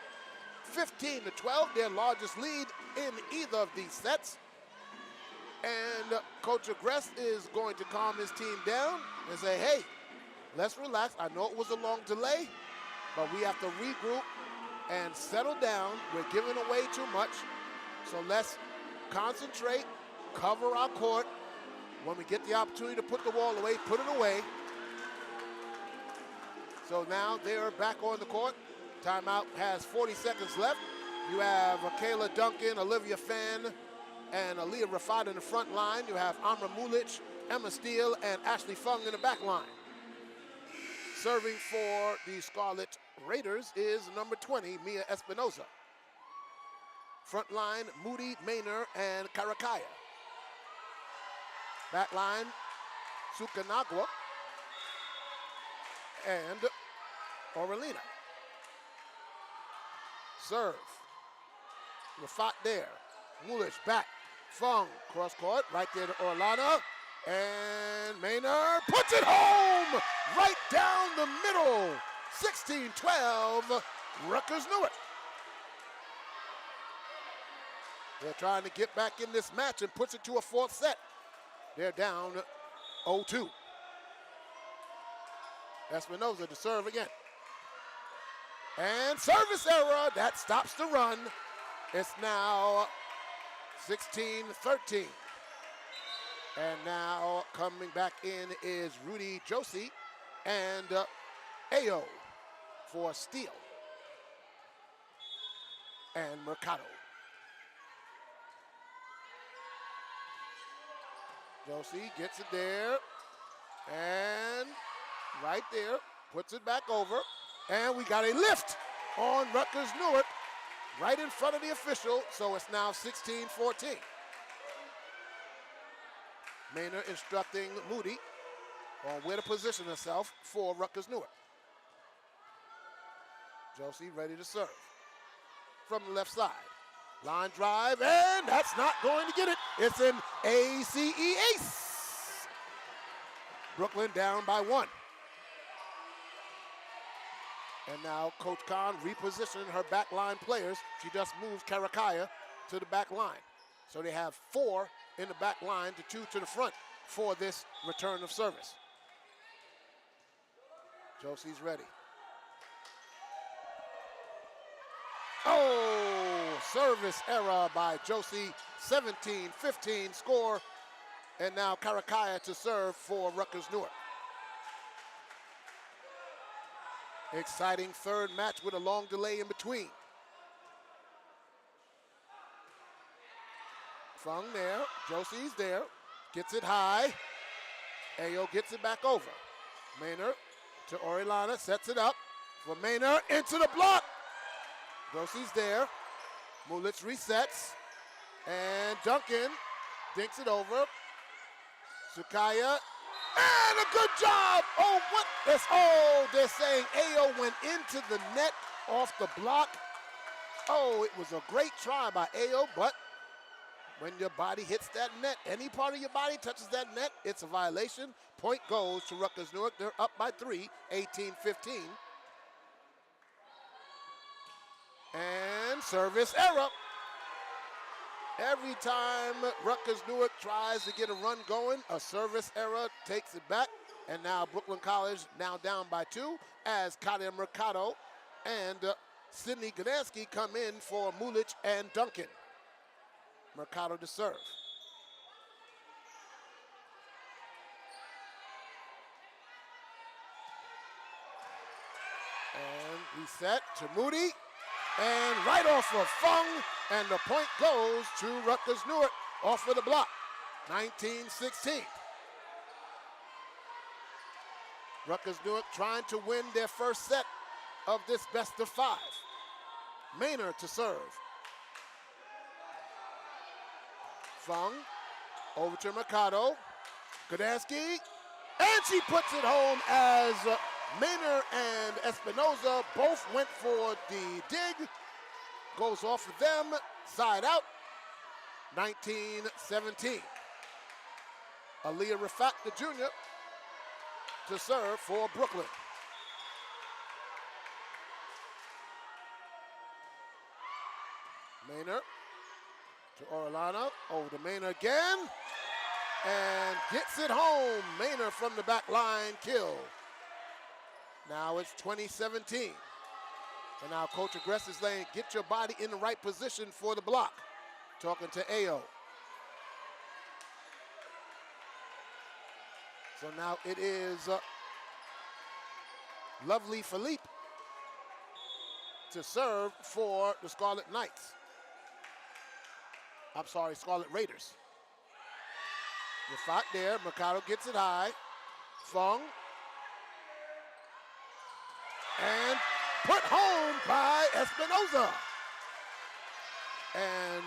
15-12, their largest lead in either of these sets. And Coach Agrest is going to calm his team down and say, hey, let's relax. I know it was a long delay, but we have to regroup and settle down. We're giving away too much. So let's concentrate, cover our court. When we get the opportunity to put the ball away, put it away. So now they're back on the court. Timeout has 40 seconds left. You have Kayla Duncan, Olivia Fan, and Aaliyah Rafat in the front line. You have Amra Mulic, Emma Steele, and Ashley Fung in the back line. Serving for the Scarlet Raiders is number 20, Mia Espinoza. Front line, Moody, Maynard, and Karakaya. Backline, Sukanagwa and Orelina. Serve. Rafat there. Mulic back. Fung, cross court, right there to Orlana. And Maynard puts it home! Right down the middle. 16-12, Rutgers-Newark. They're trying to get back in this match and push it to a fourth set. They're down 0-2. Espinoza to serve again. And service error, that stops the run. It's now 16-13. And now coming back in is Rudy Josie and Ayo for steal. And Mercado. Josie gets it there. And right there, puts it back over. And we got a lift on Rutgers-Newark right in front of the official, so it's now 16-14. Maynard instructing Moody on where to position herself for Rutgers-Newark. Josie ready to serve from the left side. Line drive, and that's not going to get it. It's an ACE ace. Brooklyn down by 1. And now Coach Khan repositioning her back line players. She just moves Karakaya to the back line. So they have 4 in the back line to 2 to the front for this return of service. Josie's ready. Oh, service error by Josie. 17-15 score. And now Karakaya to serve for Rutgers-Newark. Exciting third match with a long delay in between. Fung there, Josie's there, gets it high. Ayo gets it back over. Maynard to Orellana, sets it up for Maynard, into the block. Josie's there, Mulic resets, and Duncan dinks it over. Sukaya, and a good job. Oh, what? They're saying Ayo went into the net off the block. Oh, it was a great try by Ayo, but when your body hits that net, any part of your body touches that net, it's a violation. Point goes to Rutgers-Newark. They're up by 3, 18-15. And service error. Every time Rutgers-Newark tries to get a run going, a service error takes it back. And now Brooklyn College now down by 2 as Katia Mercado and Sydney Gdansky come in for Mulic and Duncan. Mercado to serve. And reset to Moody. And right off of Fung, and the point goes to Rutgers-Newark off of the block, 19-16. Rutgers-Newark trying to win their first set of this best of 5. Maynard to serve. Fung, over to Mercado. Gdansky, and she puts it home as Maynard and Espinoza both went for the dig. Goes off of them, side out, 19-17. Aaliyah Rafat, the junior, to serve for Brooklyn. Maynard to Orellana, over to Maynard again, and gets it home. Maynard from the back line, kill. Now it's 20-17. And now Coach Agress is saying, get your body in the right position for the block. Talking to Ayo. So now it is Lovely Philippe to serve for the Scarlet Knights. I'm sorry, Scarlet Raiders. Rafat there, Mercado gets it high. Fung. And put home by Espinoza. And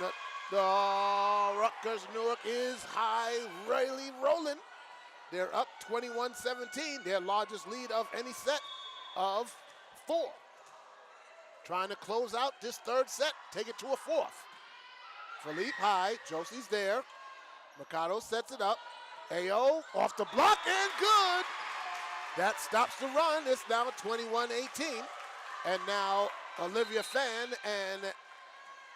The Rutgers-Newark is really rolling. They're up 21-17, their largest lead of any set of 4. Trying to close out this third set, take it to a 4th. Philippe high, Josie's there. Mercado sets it up. Ayo off the block and good. That stops the run. It's now 21-18. And now Olivia Fan and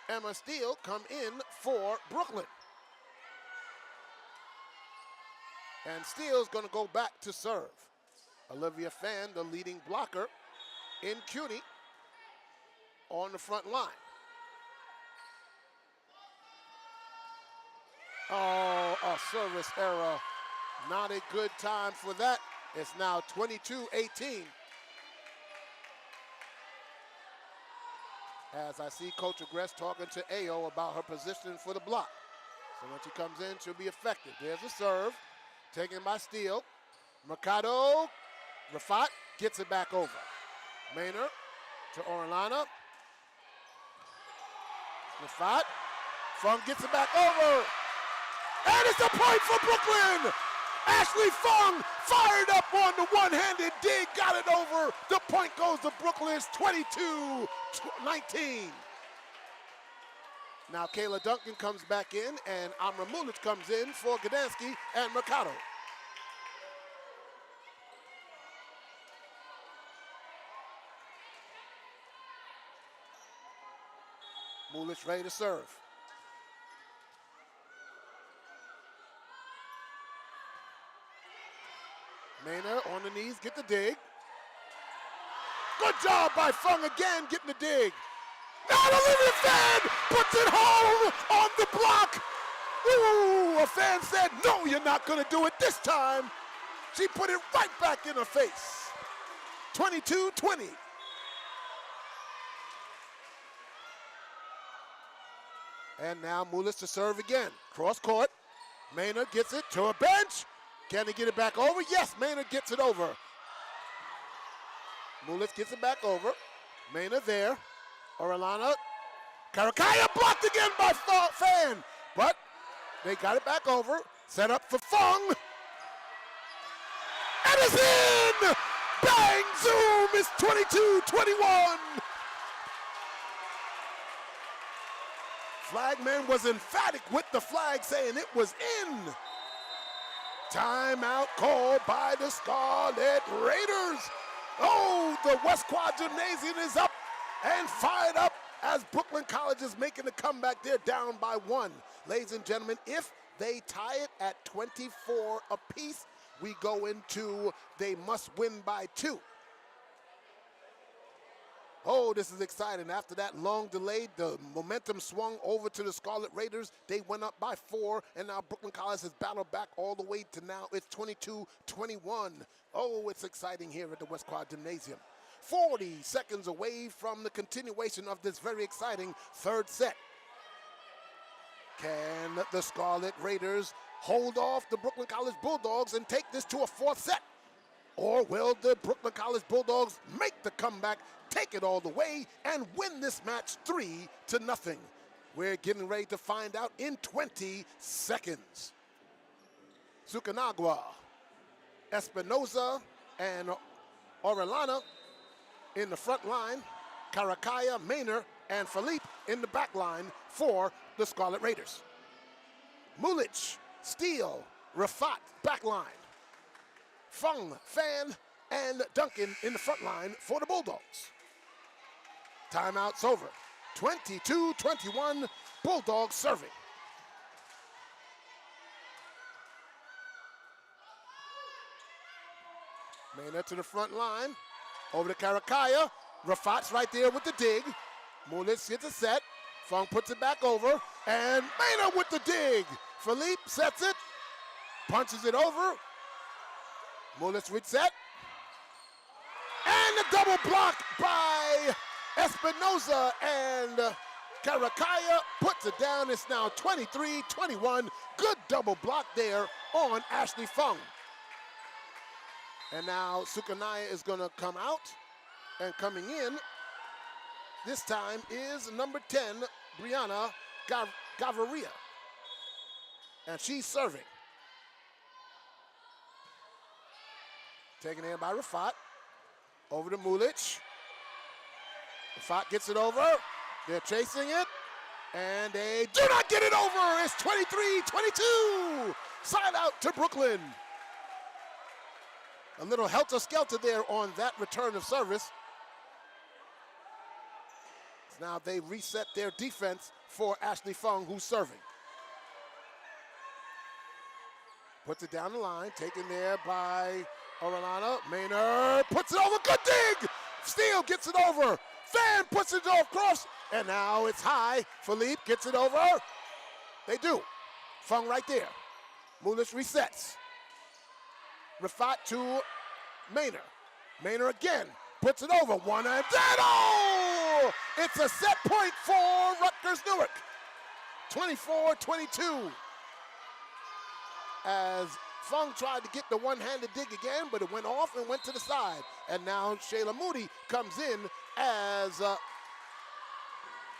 Emma Steele come in for Brooklyn. And Steele's going to go back to serve. Olivia Fan, the leading blocker in CUNY, on the front line. Oh, a service error. Not a good time for that. It's now 22-18. As I see Coach Agrest talking to Ayo about her position for the block. So when she comes in, she'll be effective. There's a serve, taken by Steele. Mercado, Rafat gets it back over. Maynard to Orlana. Rafat, Fung gets it back over. And it's a point for Brooklyn. Ashley Fung fired up on the one-handed dig, got it over. The point goes to Brooklyn. It's 22-19. Now Kayla Duncan comes back in, and Amra Mulic comes in for Gdansky and Mercado. Mulic ready to serve. Maynard on the knees, get the dig. Good job by Fung again, getting the dig. Now Olivia Fan puts it home on the block. Ooh, a fan said, no, you're not gonna do it this time. She put it right back in her face. 22-20. And now Mulic to serve again. Cross court. Maynard gets it to a bench. Can he get it back over? Yes, Maynard gets it over. Mulic gets it back over. Maynard there. Orellana. Karakaya blocked again by Fan. But they got it back over. Set up for Fung. And it's in! Bang! Zoom! It's 22-21. Flagman was emphatic with the flag, saying it was in. Timeout called by the Scarlet Raiders. Oh, the West Quad Gymnasium is up and fired up as Brooklyn College is making a comeback. They're down by 1. Ladies and gentlemen, if they tie it at 24 apiece, we go into they must win by 2. Oh, this is exciting. After that long delay, the momentum swung over to the Scarlet Raiders. They went up by 4, and now Brooklyn College has battled back all the way to now it's 22-21. Oh, it's exciting here at the West Quad Gymnasium. 40 seconds away from the continuation of this very exciting third set. Can the Scarlet Raiders hold off the Brooklyn College Bulldogs and take this to a 4th set? Or will the Brooklyn College Bulldogs make the comeback, take it all the way, and win this match 3-0? We're getting ready to find out in 20 seconds. Sukanagua, Espinoza, and Orellana in the front line. Karakaya, Maynard, and Philippe in the back line for the Scarlet Raiders. Mulic, Steele, Rafat, back line. Fung, Fan, and Duncan in the front line for the Bulldogs. Timeout's over. 22-21, Bulldogs serving. Maynard to the front line. Over to Karakaya. Rafat's right there with the dig. Mulic gets a set. Fung puts it back over. And Maynard with the dig. Philippe sets it. Punches it over. Mulic reset. And a double block by Espinoza, and Karakaya puts it down. It's now 23-21. Good double block there on Ashley Fung. And now Sukanaya is going to come out, and coming in this time is number 10, Brianna Gaviria. And she's serving. Taken in by Rafat. Over to Mulic. Rafat gets it over. They're chasing it. And they do not get it over. It's 23-22. Side out to Brooklyn. A little helter-skelter there on that return of service. Now they reset their defense for Ashley Fung, who's serving. Puts it down the line, taken there by Orellana. Maynard puts it over, good dig! Steele gets it over. Fan puts it across, and now it's high. Philippe gets it over. They do. Fung right there. Mulic resets. Rafat to Maynard. Maynard again. Puts it over. One and dead. Oh! It's a set point for Rutgers-Newark. 24-22. As Fung tried to get the one-handed dig again, but it went off and went to the side. And now Shayla Moody comes in as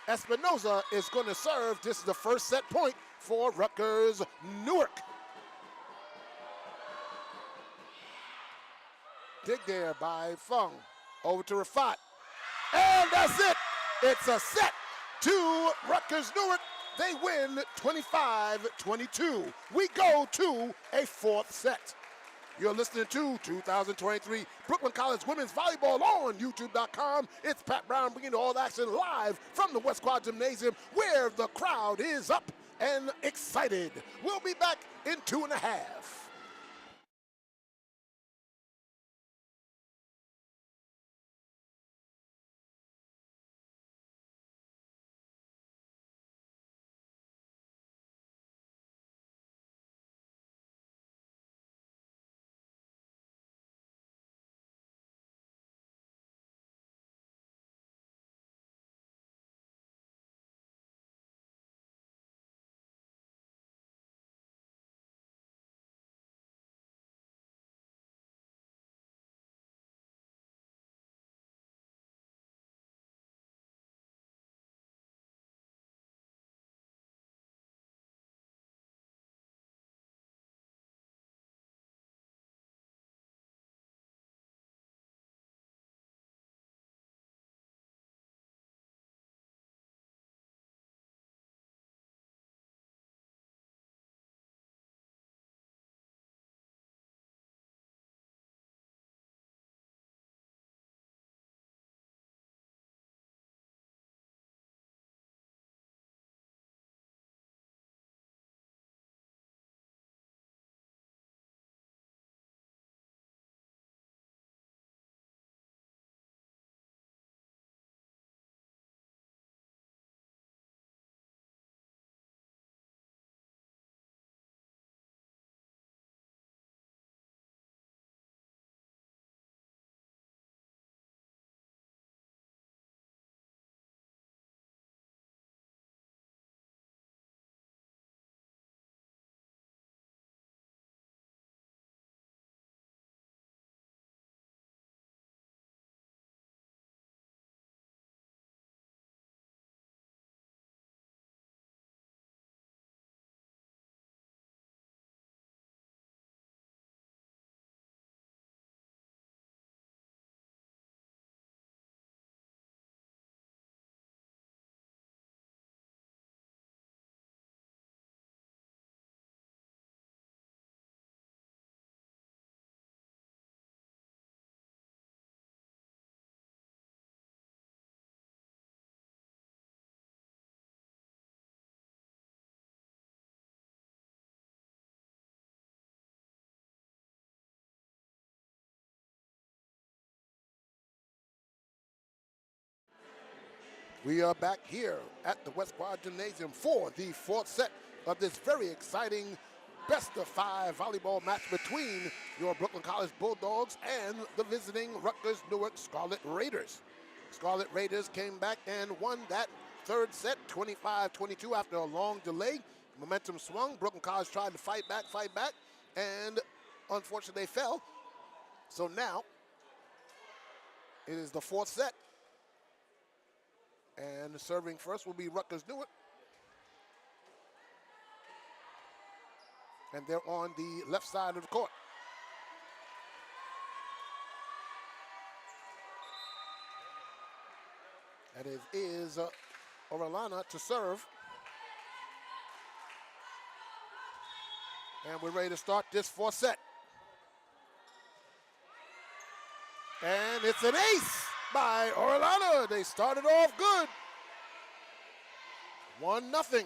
Espinoza is going to serve. This is the first set point for Rutgers-Newark. Dig there by Fung. Over to Rafat. And that's it. It's a set to Rutgers-Newark. They win 25-22. We go to a fourth set. You're listening to 2023 Brooklyn College Women's Volleyball on YouTube.com. It's Pat Brown bringing you all the action live from the West Quad Gymnasium, where the crowd is up and excited. We'll be back in 2.5. We are back here at the West Quad Gymnasium for the fourth set of this very exciting best-of-5 volleyball match between your Brooklyn College Bulldogs and the visiting Rutgers-Newark Scarlet Raiders. Scarlet Raiders came back and won that third set, 25-22, after a long delay. Momentum swung. Brooklyn College tried to fight back, and unfortunately they fell. So now it is the fourth set. And serving first will be Rutgers-Newark. and they're on the left side of the court. And it is Orellana to serve. And we're ready to start this fourth set. And it's an ace by Orellana. They started off good. 1-0.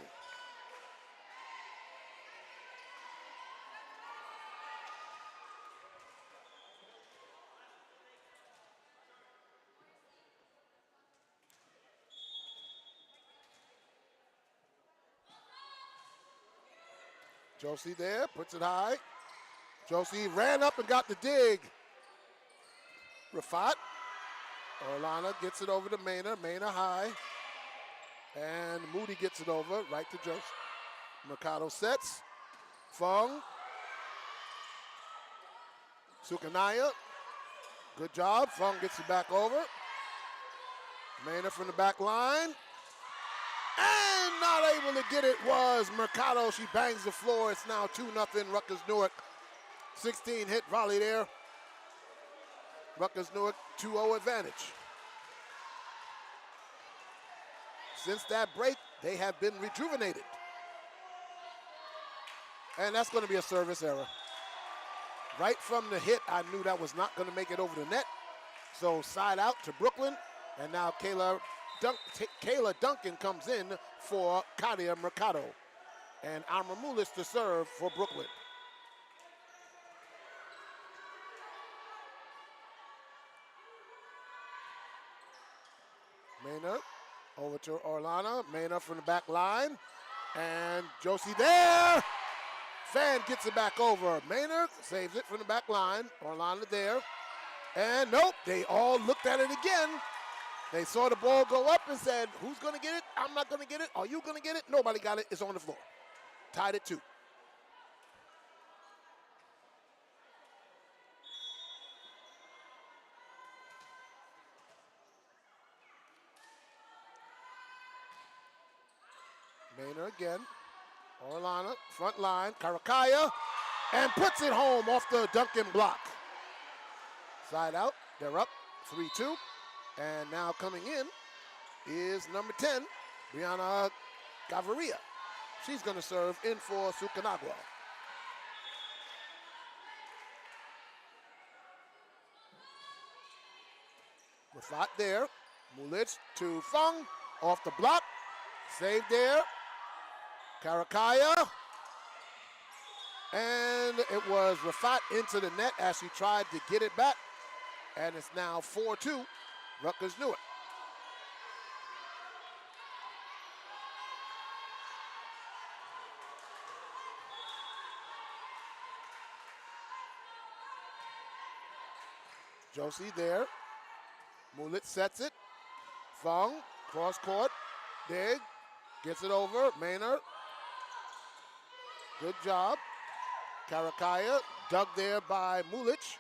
Josie there, puts it high. Josie ran up and got the dig. Rafat. Orellana gets it over to Maynard. Maynard high. And Moody gets it over right to Josie. Mercado sets. Fung. Sukanaya. Good job. Fung gets it back over. Maynard from the back line. And not able to get it was Mercado. She bangs the floor. It's now 2-0 Rutgers-Newark. 16 hit volley there. Rutgers-Newark 2-0 advantage. Since that break, they have been rejuvenated. And that's going to be a service error. Right from the hit, I knew that was not going to make it over the net. So side out to Brooklyn. And now Kayla Duncan comes in for Kadia Mercado. And Amramulis to serve for Brooklyn. Maynard over to Orellana. Maynard from the back line. And Josie there. Fan gets it back over. Maynard saves it from the back line. Orellana there. And nope, they all looked at it again. They saw the ball go up and said, who's going to get it? I'm not going to get it. Are you going to get it? Nobody got it. It's on the floor. Tied at 2. Maynard again. Orellana, front line. Karakaya. And puts it home off the Duncan block. Side out. They're up 3-2. And now coming in is number 10, Brianna Gaviria. She's going to serve in for Sukanagua. Rafat there. Mulich to Fung. Off the block. Saved there. Karakaya. And it was Rafat into the net as she tried to get it back. And it's now 4-2. Rutgers-Newark. Josie there. Mulit sets it. Fung, cross court. Dig. Gets it over. Maynard. Good job. Karakaya. Dug there by Mulich.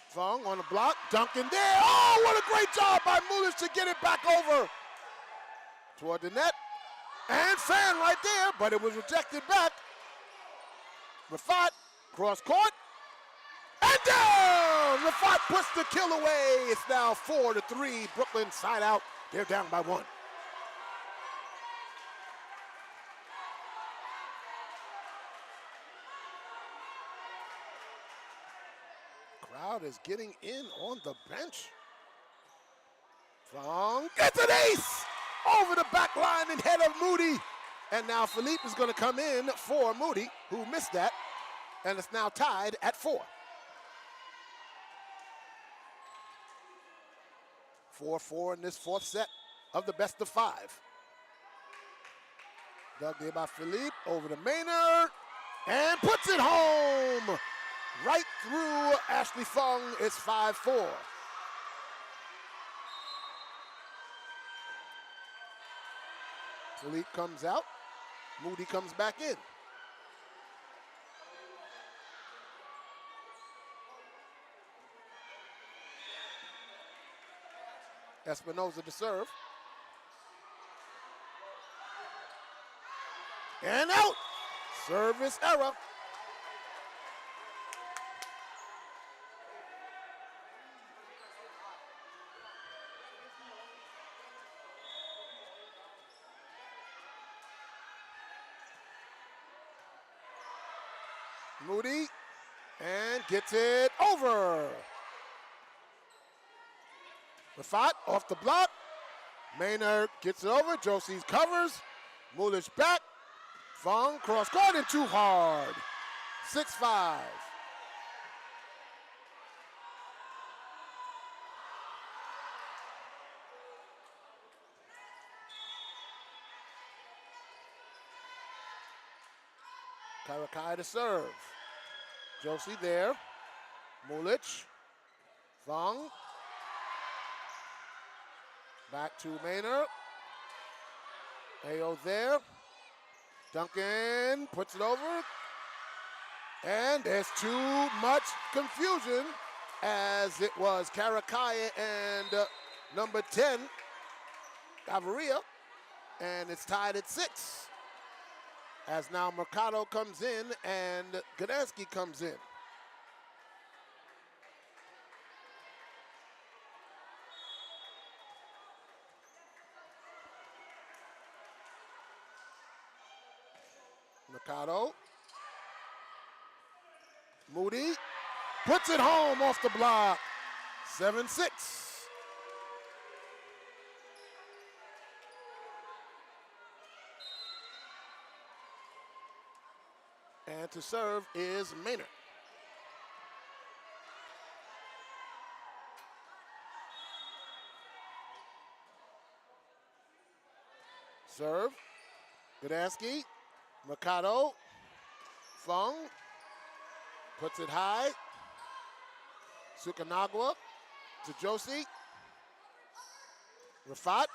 Fung on the block. Duncan there. Oh, what a great job by Mulich to get it back over toward the net. And Fan right there, but it was rejected back. Rafat, cross court. And down! Rafat puts the kill away. It's now 4-3. Brooklyn side out. They're down by 1. Crowd is getting in on the bench. Fung gets an ace over the back line and head of Moody. And now Philippe is going to come in for Moody, who missed that. And it's now tied at 4. 4-4 in this fourth set of the best of 5. Dug there by Philippe, over to Maynard, and puts it home. Right through Ashley Fung. It's 5-4. Philippe comes out. Moody comes back in. Espinoza to serve. And out. Service error. Moody, and gets it over. Rafat off the block. Maynard gets it over. Josie's covers. Mulish back. Fung cross court and too hard. 6-5. Karakai to serve. Josie there. Mulich. Fung. Back to Maynard. Ayo there. Duncan puts it over. And there's too much confusion as it was Karakaya and number 10, Gavaria. And it's tied at 6. As now Mercado comes in and Gdansky comes in. Mercado. Moody puts it home off the block. 7-6. And to serve is Maynard. Serve. Gdansky. Mercado. Fung. Puts it high. Sukanagwa to Josie. Rafat.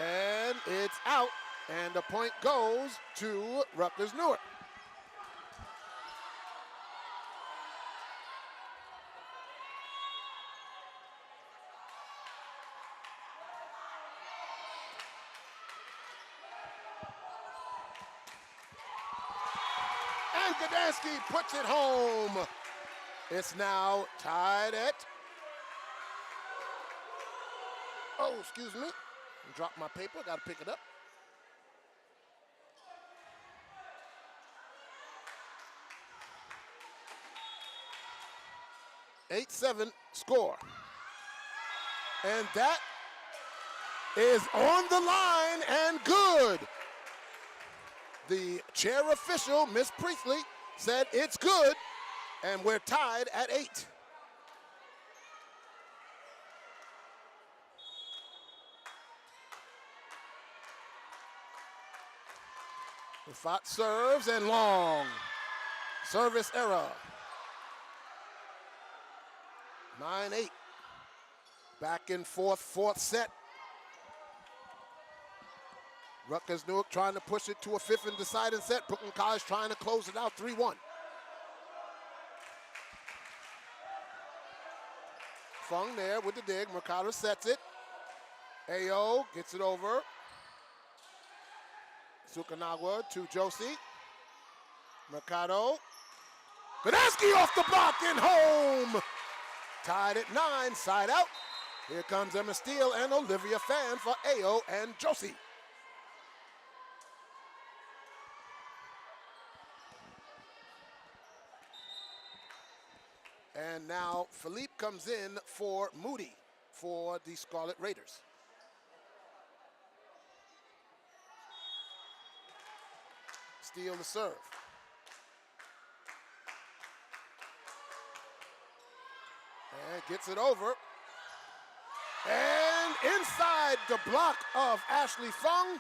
And it's out. And the point goes to Rutgers-Newark. And Gdansky puts it home. It's now tied at, oh, excuse me. Dropped my paper, gotta pick it up. 8-7 score. And that is on the line and good. The chair official, Miss Priestley, said it's good, and we're tied at 8. Rafat serves and long. Service error. 9-8. Back and forth, fourth set. Rutgers-Newark trying to push it to a fifth and deciding set. Brooklyn College trying to close it out 3-1. Fung there with the dig. Mercado sets it. Ayo gets it over. Sukanagwa to Josie. Mercado. Gdansky off the block and home. Tied at 9, side out. Here comes Emma Steele and Olivia Fan for Ayo and Josie. And now Philippe comes in for Moody for the Scarlet Raiders. Steele to serve. And gets it over. And inside the block of Ashley Fung.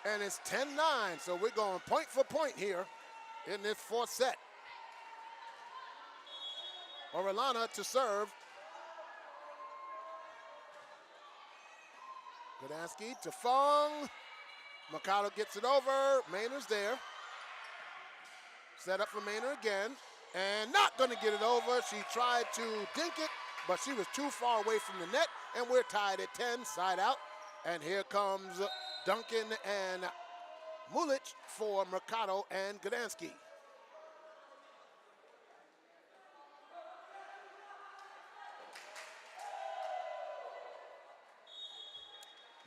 And it's 10-9, so we're going point for point here in this fourth set. Orellana to serve. Gdansky to Fung. Mercado gets it over. Maynard's there. Set up for Maynard again. And not going to get it over. She tried to dink it, but she was too far away from the net. And we're tied at 10, side out. And here comes Duncan and Mulich for Mercado and Gdansky.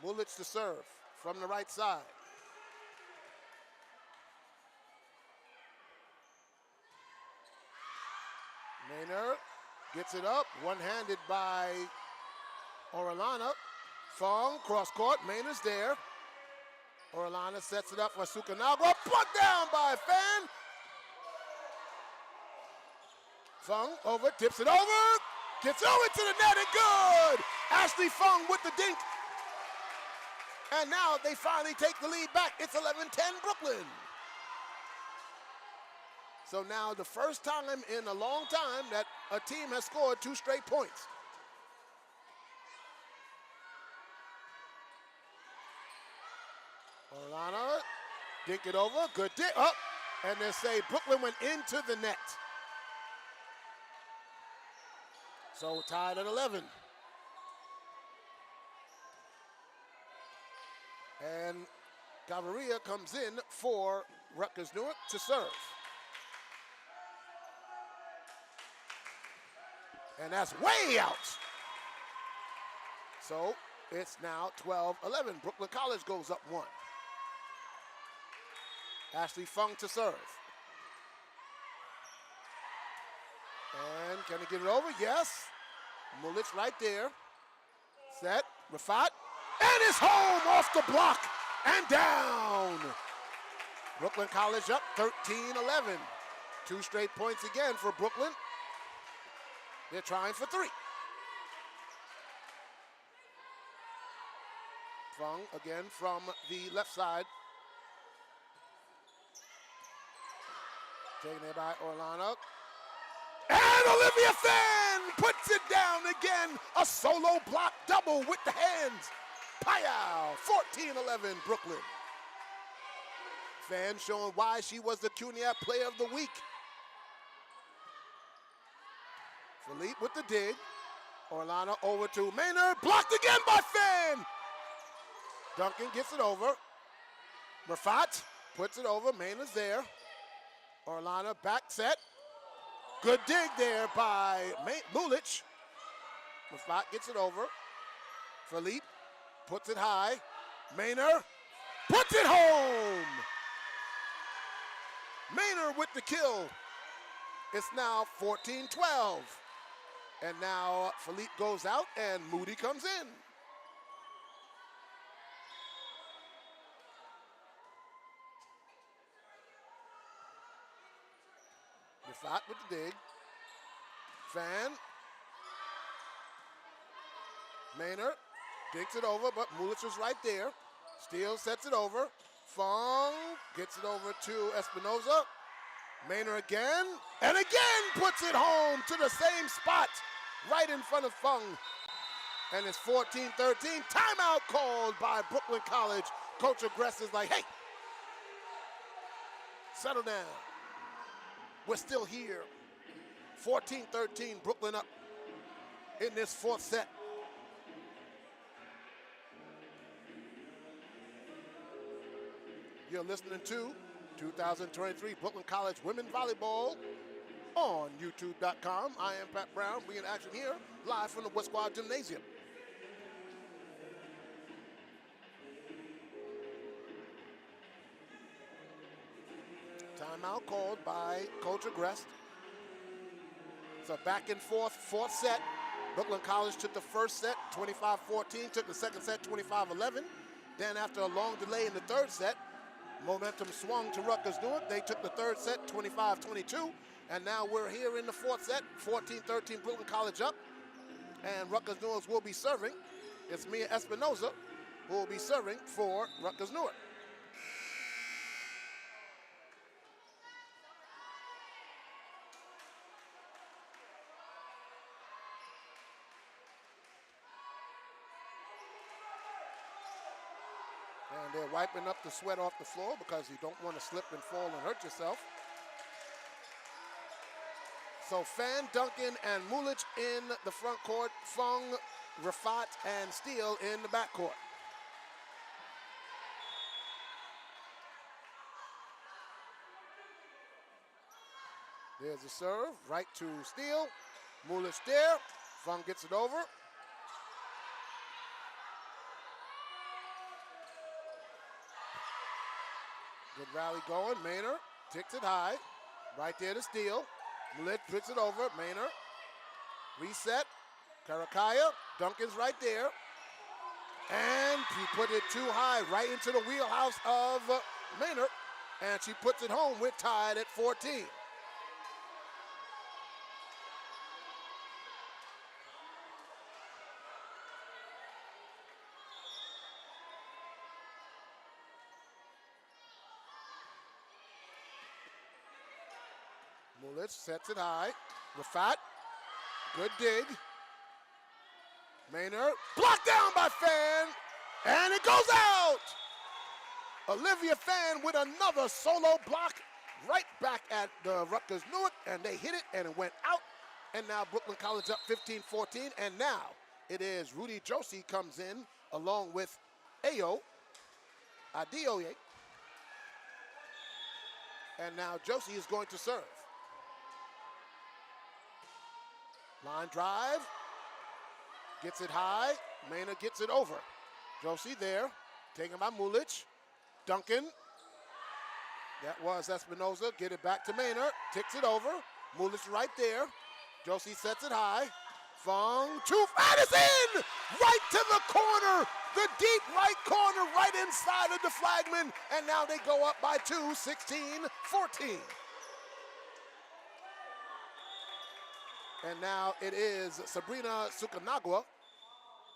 Mulich to serve from the right side. Maynard gets it up, one-handed by Orellana. Fong, cross court, Maynard's there. Orellana sets it up for Sukanagua, put down by Fan. Fong over, tips it over, gets over to the net and good! Ashley Fong with the dink. And now they finally take the lead back. It's 11-10 Brooklyn. So now the first time in a long time that a team has scored 2 straight points. Orellana, dink it over, good dink, up. And they say Brooklyn went into the net. So tied at 11. And Gaviria comes in for Rutgers-Newark to serve. And that's way out. So it's now 12-11. Brooklyn College goes up 1. Ashley Fung to serve. And can he get it over? Yes. Mulich right there. Set. Rafat. And it's home off the block and down. Brooklyn College up 13-11. 2 straight points again for Brooklyn. They're trying for 3. Fung again from the left side. Taken there by Orellana. And Olivia Fan puts it down again. A solo block double with the hands. Payal, 14-11 Brooklyn. Fan showing why she was the CUNYAP Player of the Week. Philippe with the dig. Orellana over to Maynard. Blocked again by Fan. Duncan gets it over. Rafat puts it over. Maynard's there. Orellana back set. Good dig there by Mulich. Rafat gets it over. Philippe puts it high. Maynard puts it home. Maynard with the kill. It's now 14-12. And now Philippe goes out and Moody comes in. Rafat with the dig. Fan. Maynard digs it over, but Mulich is right there. Steele sets it over. Fong gets it over to Espinoza. Maynard again, and again puts it home to the same spot, right in front of Fung. And it's 14-13. Timeout called by Brooklyn College. Coach Agress is like, hey, settle down. We're still here. 14-13, Brooklyn up in this 4th set. You're listening to 2023 Brooklyn College Women Volleyball on YouTube.com. I am Pat Brown. We in action here, live from the West Quad Gymnasium. Timeout called by Coach Agrest. It's a back and forth 4th set. Brooklyn College took the first set, 25-14, took the second set, 25-11. Then after a long delay in the 3rd set, momentum swung to Rutgers-Newark. They took the 3rd set, 25-22. And now we're here in the 4th set, 14-13, Brooklyn College up. And Rutgers-Newark will be serving. It's Mia Espinoza who will be serving for Rutgers-Newark. And they're wiping up the sweat off the floor because you don't want to slip and fall and hurt yourself. So Fan, Duncan, and Mulich in the front court. Fung, Rafat, and Steele in the back court. There's a serve, right to steal. Mulic there. Fung gets it over. Good rally going. Maynard ticks it high. Right there to steal. Mulic puts it over. Maynard. Reset. Karakaya. Duncan's right there. And she put it too high, right into the wheelhouse of Maynard. And she puts it home. We're tied at 14. Mulic sets it high. Rafat, good dig. Maynard, blocked down by Fan, and it goes out! Olivia Fan with another solo block right back at the Rutgers-Newark, and they hit it, and it went out. And now Brooklyn College up 15-14, and now it is Rudy Josie comes in along with Ayo Adeoye. And now Josie is going to serve. Line drive, gets it high, Maynard gets it over. Josie there, taken by Mulic. Duncan, that was Espinoza, get it back to Maynard, ticks it over. Mulic right there, Josie sets it high. Fung, two, and it's in! Right to the corner, the deep right corner, right inside of the flagman, and now they go up by 2, 16-14. And now it is Sabrina Sukanagwa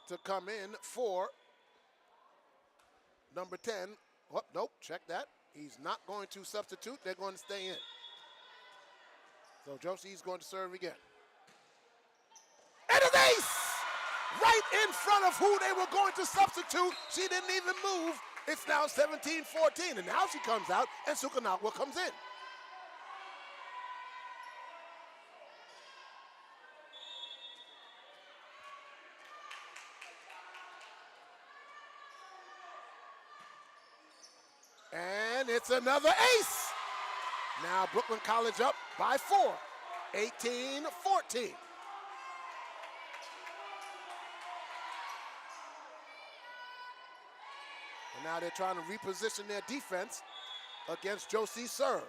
to come in for number 10. Oh, nope, check that. He's not going to substitute. They're going to stay in. So Josie's going to serve again. And an ace! Right in front of who they were going to substitute. She didn't even move. It's now 17-14. And now she comes out and Sukanagwa comes in. And it's another ace. Now Brooklyn College up by 4, 18-14. And now they're trying to reposition their defense against Josie's serve.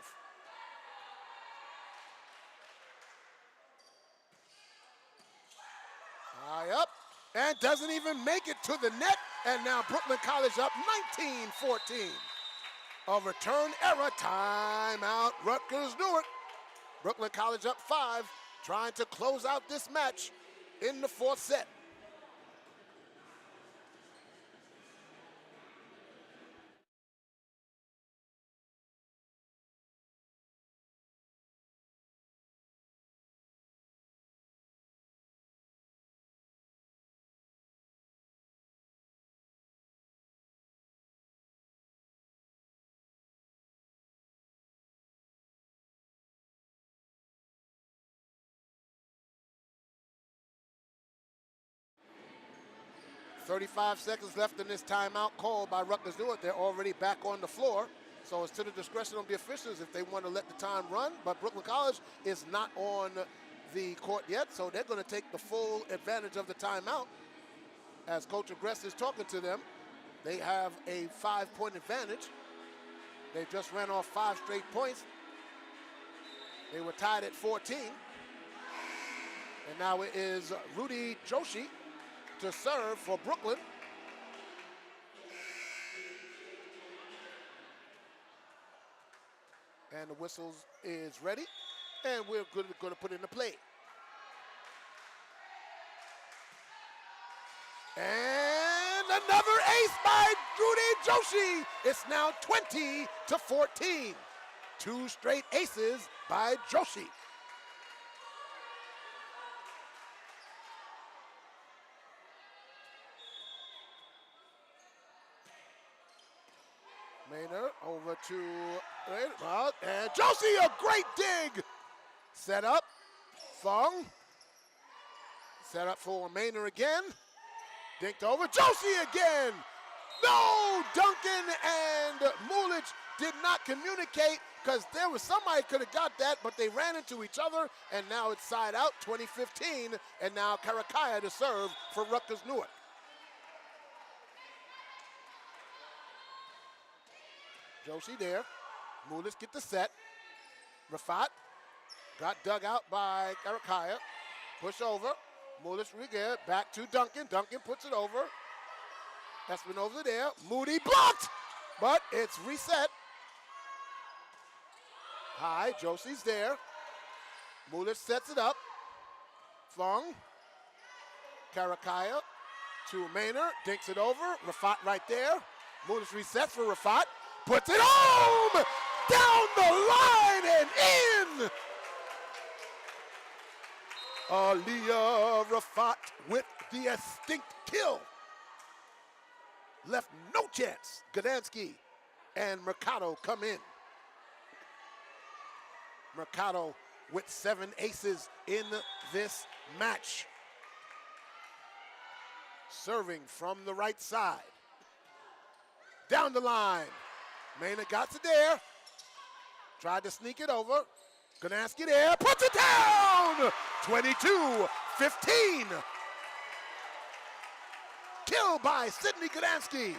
High up, and doesn't even make it to the net. And now Brooklyn College up 19-14. A return error, timeout, Rutgers-Newark. Brooklyn College up 5, trying to close out this match in the 4th set. .35 seconds left in this timeout called by Rutgers-Newark. They're already back on the floor. So it's to the discretion of the officials if they want to let the time run. But Brooklyn College is not on the court yet, so they're going to take the full advantage of the timeout. As Coach Agrest is talking to them, they have a 5-point advantage. They just ran off 5 straight points. They were tied at 14. And now it is Rudy Joshi to serve for Brooklyn. And the whistle is ready, and we're going to put in the play. And another ace by Rudy Joshi. It's now 20-14. 2 straight aces by Joshi. Maynard over to, and Josie, a great dig. Set up, Fung. Set up for Maynard again. Dinked over, Josie again. No, Duncan and Mulic did not communicate, because there was somebody could have got that, but they ran into each other, and now it's side out, 20-15, and now Karakaya to serve for Rutgers-Newark. Joshi there. Mulis get the set. Rafat got dug out by Karakaya. Push over. Mulis Riguez back to Duncan. Duncan puts it over. Espinoza there. Moody blocked, but it's reset. High. Josie's there. Mulis sets it up. Fong. Karakaya to Maynard. Dinks it over. Rafat right there. Mulis resets for Rafat. Puts it home! Down the line and in! Aliyah Rafat with the extinct kill. Left no chance. Gdansky and Mercado come in. Mercado with 7 aces in this match. Serving from the right side. Down the line. Maynard got it there. Tried to sneak it over. Gdansky there. Puts it down! 22-15. Killed by Sidney Gdansky.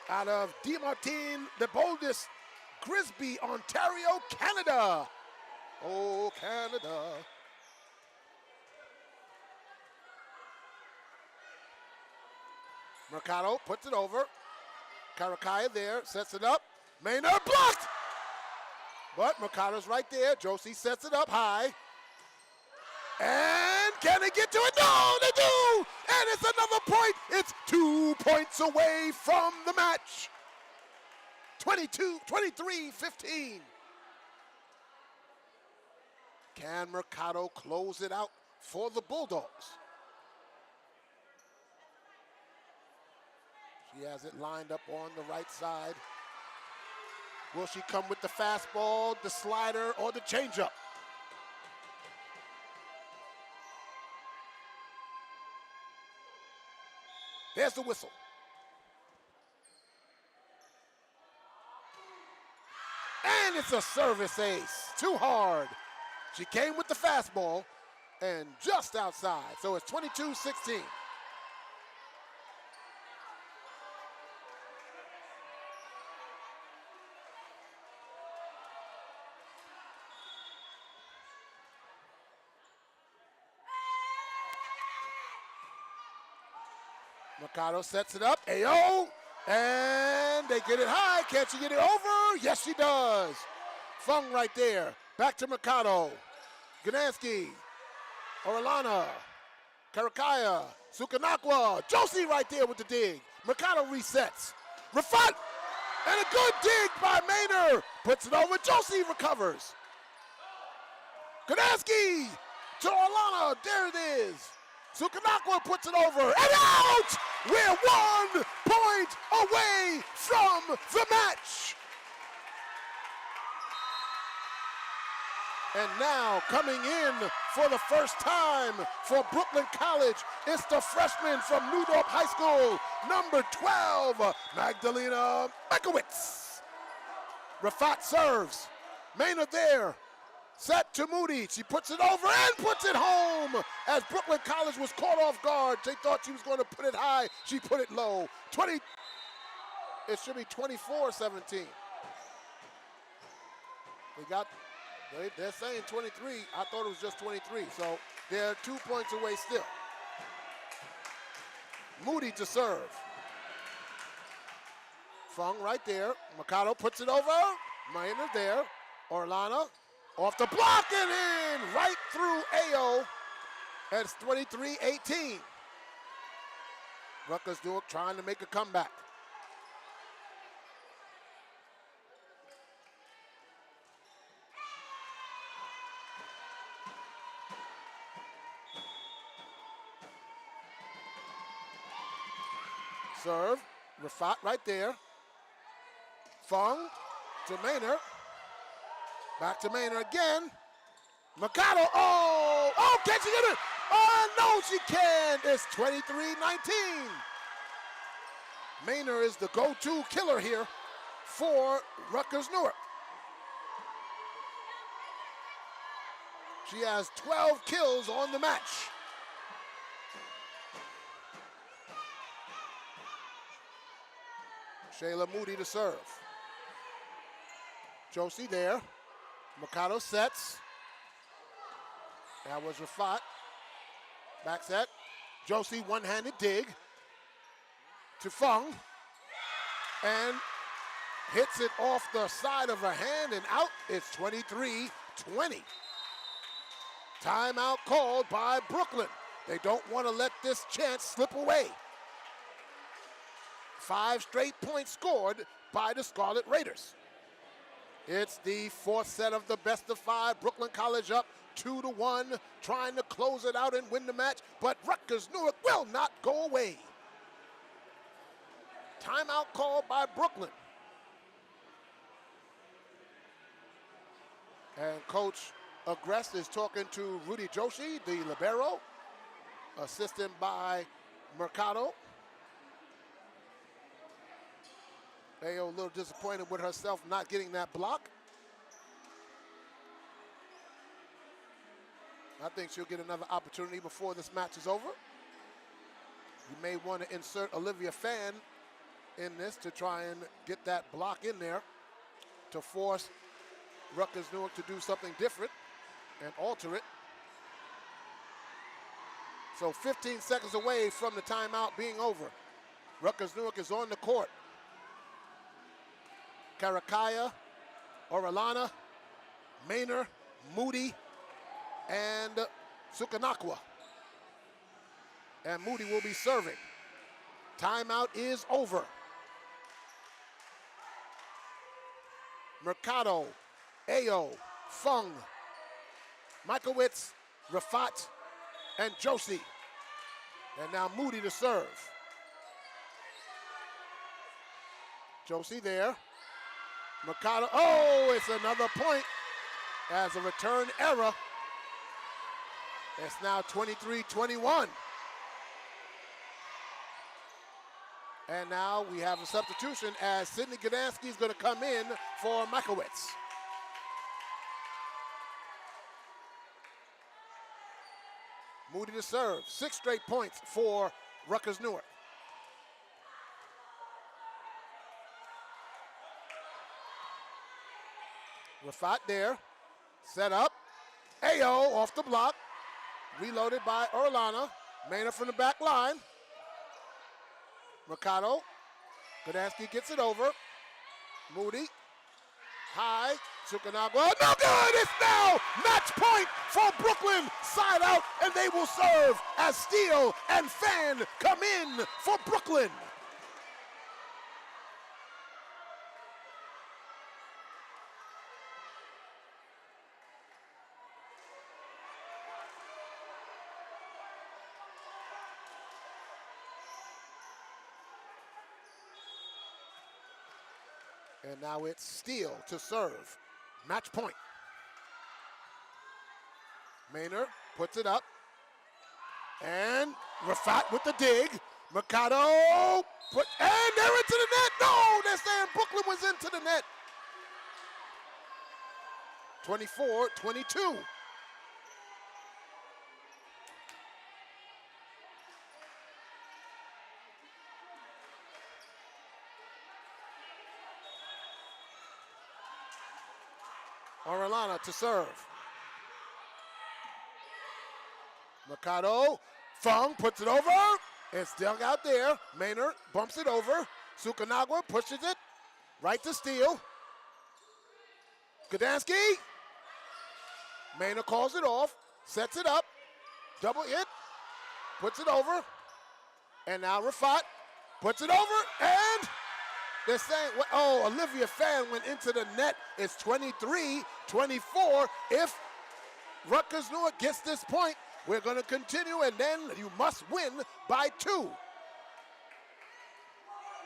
Out of Demartine, the boldest, Grisby, Ontario, Canada. Oh, Canada. Mercado puts it over. Karakaya there, sets it up. Maynard blocked! But Mercado's right there. Josie sets it up high. And can they get to it? No, they do! And it's another point. It's 2 points away from the match. 23-15. Can Mercado close it out for the Bulldogs? She has it lined up on the right side. Will she come with the fastball, the slider, or the changeup? There's the whistle. And it's a service ace. Too hard. She came with the fastball and just outside. So it's 22-16. Mercado sets it up, Ayo, and they get it high. Can she get it over? Yes, she does. Fung right there. Back to Mercado. Gdansky, Orellana, Karakaya, Sukanakwa, Josie right there with the dig. Mercado resets. Rafat, and a good dig by Maynard. Puts it over, Josie recovers. Gdansky to Orellana, there it is. Sukanakwa puts it over, and out! We're 1 point away from the match. And now coming in for the first time for Brooklyn College, it's the freshman from New Dorp High School, number 12, Magdalena Bekowitz. Rafat serves. Maynard there. Set to Moody. She puts it over and puts it home. As Brooklyn College was caught off guard. They thought she was going to put it high. She put it low. It should be 24-17. They're saying 23. I thought it was just 23. So they're 2 points away still. Moody to serve. Fung right there. Mercado puts it over. Maynard there. Orellana. Off the block and in, right through Ayo. And it's 23-18. Rutgers-Newark trying to make a comeback. Serve, Rafat right there. Fung to Maynard. Back to Maynard again. Mercado, oh, can she get it? Oh, no, she can't. It's 23-19. Maynard is the go-to killer here for Rutgers-Newark. She has 12 kills on the match. Shayla Moody to serve. Josie there. Mercado sets. That was Rafat. Back set. Josie one-handed dig to Fung. And hits it off the side of her hand and out. It's 23-20. Timeout called by Brooklyn. They don't want to let this chance slip away. 5 straight points scored by the Scarlet Raiders. It's the 4th set of the best of 5. Brooklyn College up 2-1, trying to close it out and win the match, but Rutgers-Newark will not go away. Timeout called by Brooklyn. And Coach Agrest is talking to Rudy Joshi, the libero, assisted by Mercado. Ayo a little disappointed with herself not getting that block. I think she'll get another opportunity before this match is over. You may want to insert Olivia Fan in this to try and get that block in there to force Rutgers-Newark to do something different and alter it. So 15 seconds away from the timeout being over. Rutgers-Newark is on the court. Karakaya, Orellana, Maynor, Moody, and Sukanakwa. And Moody will be serving. Timeout is over. Mercado, Ayo, Fung, Michaelwitz, Rafat, and Josie. And now Moody to serve. Josie there. Mercado, oh, it's another point as a return error. It's now 23-21. And now we have a substitution as Sydney Gdansky is going to come in for Michaelwitz. Moody to serve. 6 straight points for Rutgers-Newark. Rafat there. Set up. Ayo off the block. Reloaded by Orellana. Maynor from the back line. Mercado. Gdansky gets it over. Moody. High. Sukanagwa. No good! It's now match point for Brooklyn. Side out, and they will serve as Steele and Fan come in for Brooklyn. And now it's Steele to serve. Match point. Maynor puts it up. And Rafat with the dig. Mercado. And they're into the net. No, they're saying Brooklyn was into the net. 24-22. Orellana to serve. Mercado, Fung puts it over. It's still out there. Maynor bumps it over. Sukanagwa pushes it right to Steele. Gdansky. Maynor calls it off, sets it up, double hit, puts it over. And now Rafat puts it over, and they're saying, oh, Olivia Fan went into the net. It's 23-24. If Rutgers-Newark gets this point, we're going to continue, and then you must win by 2.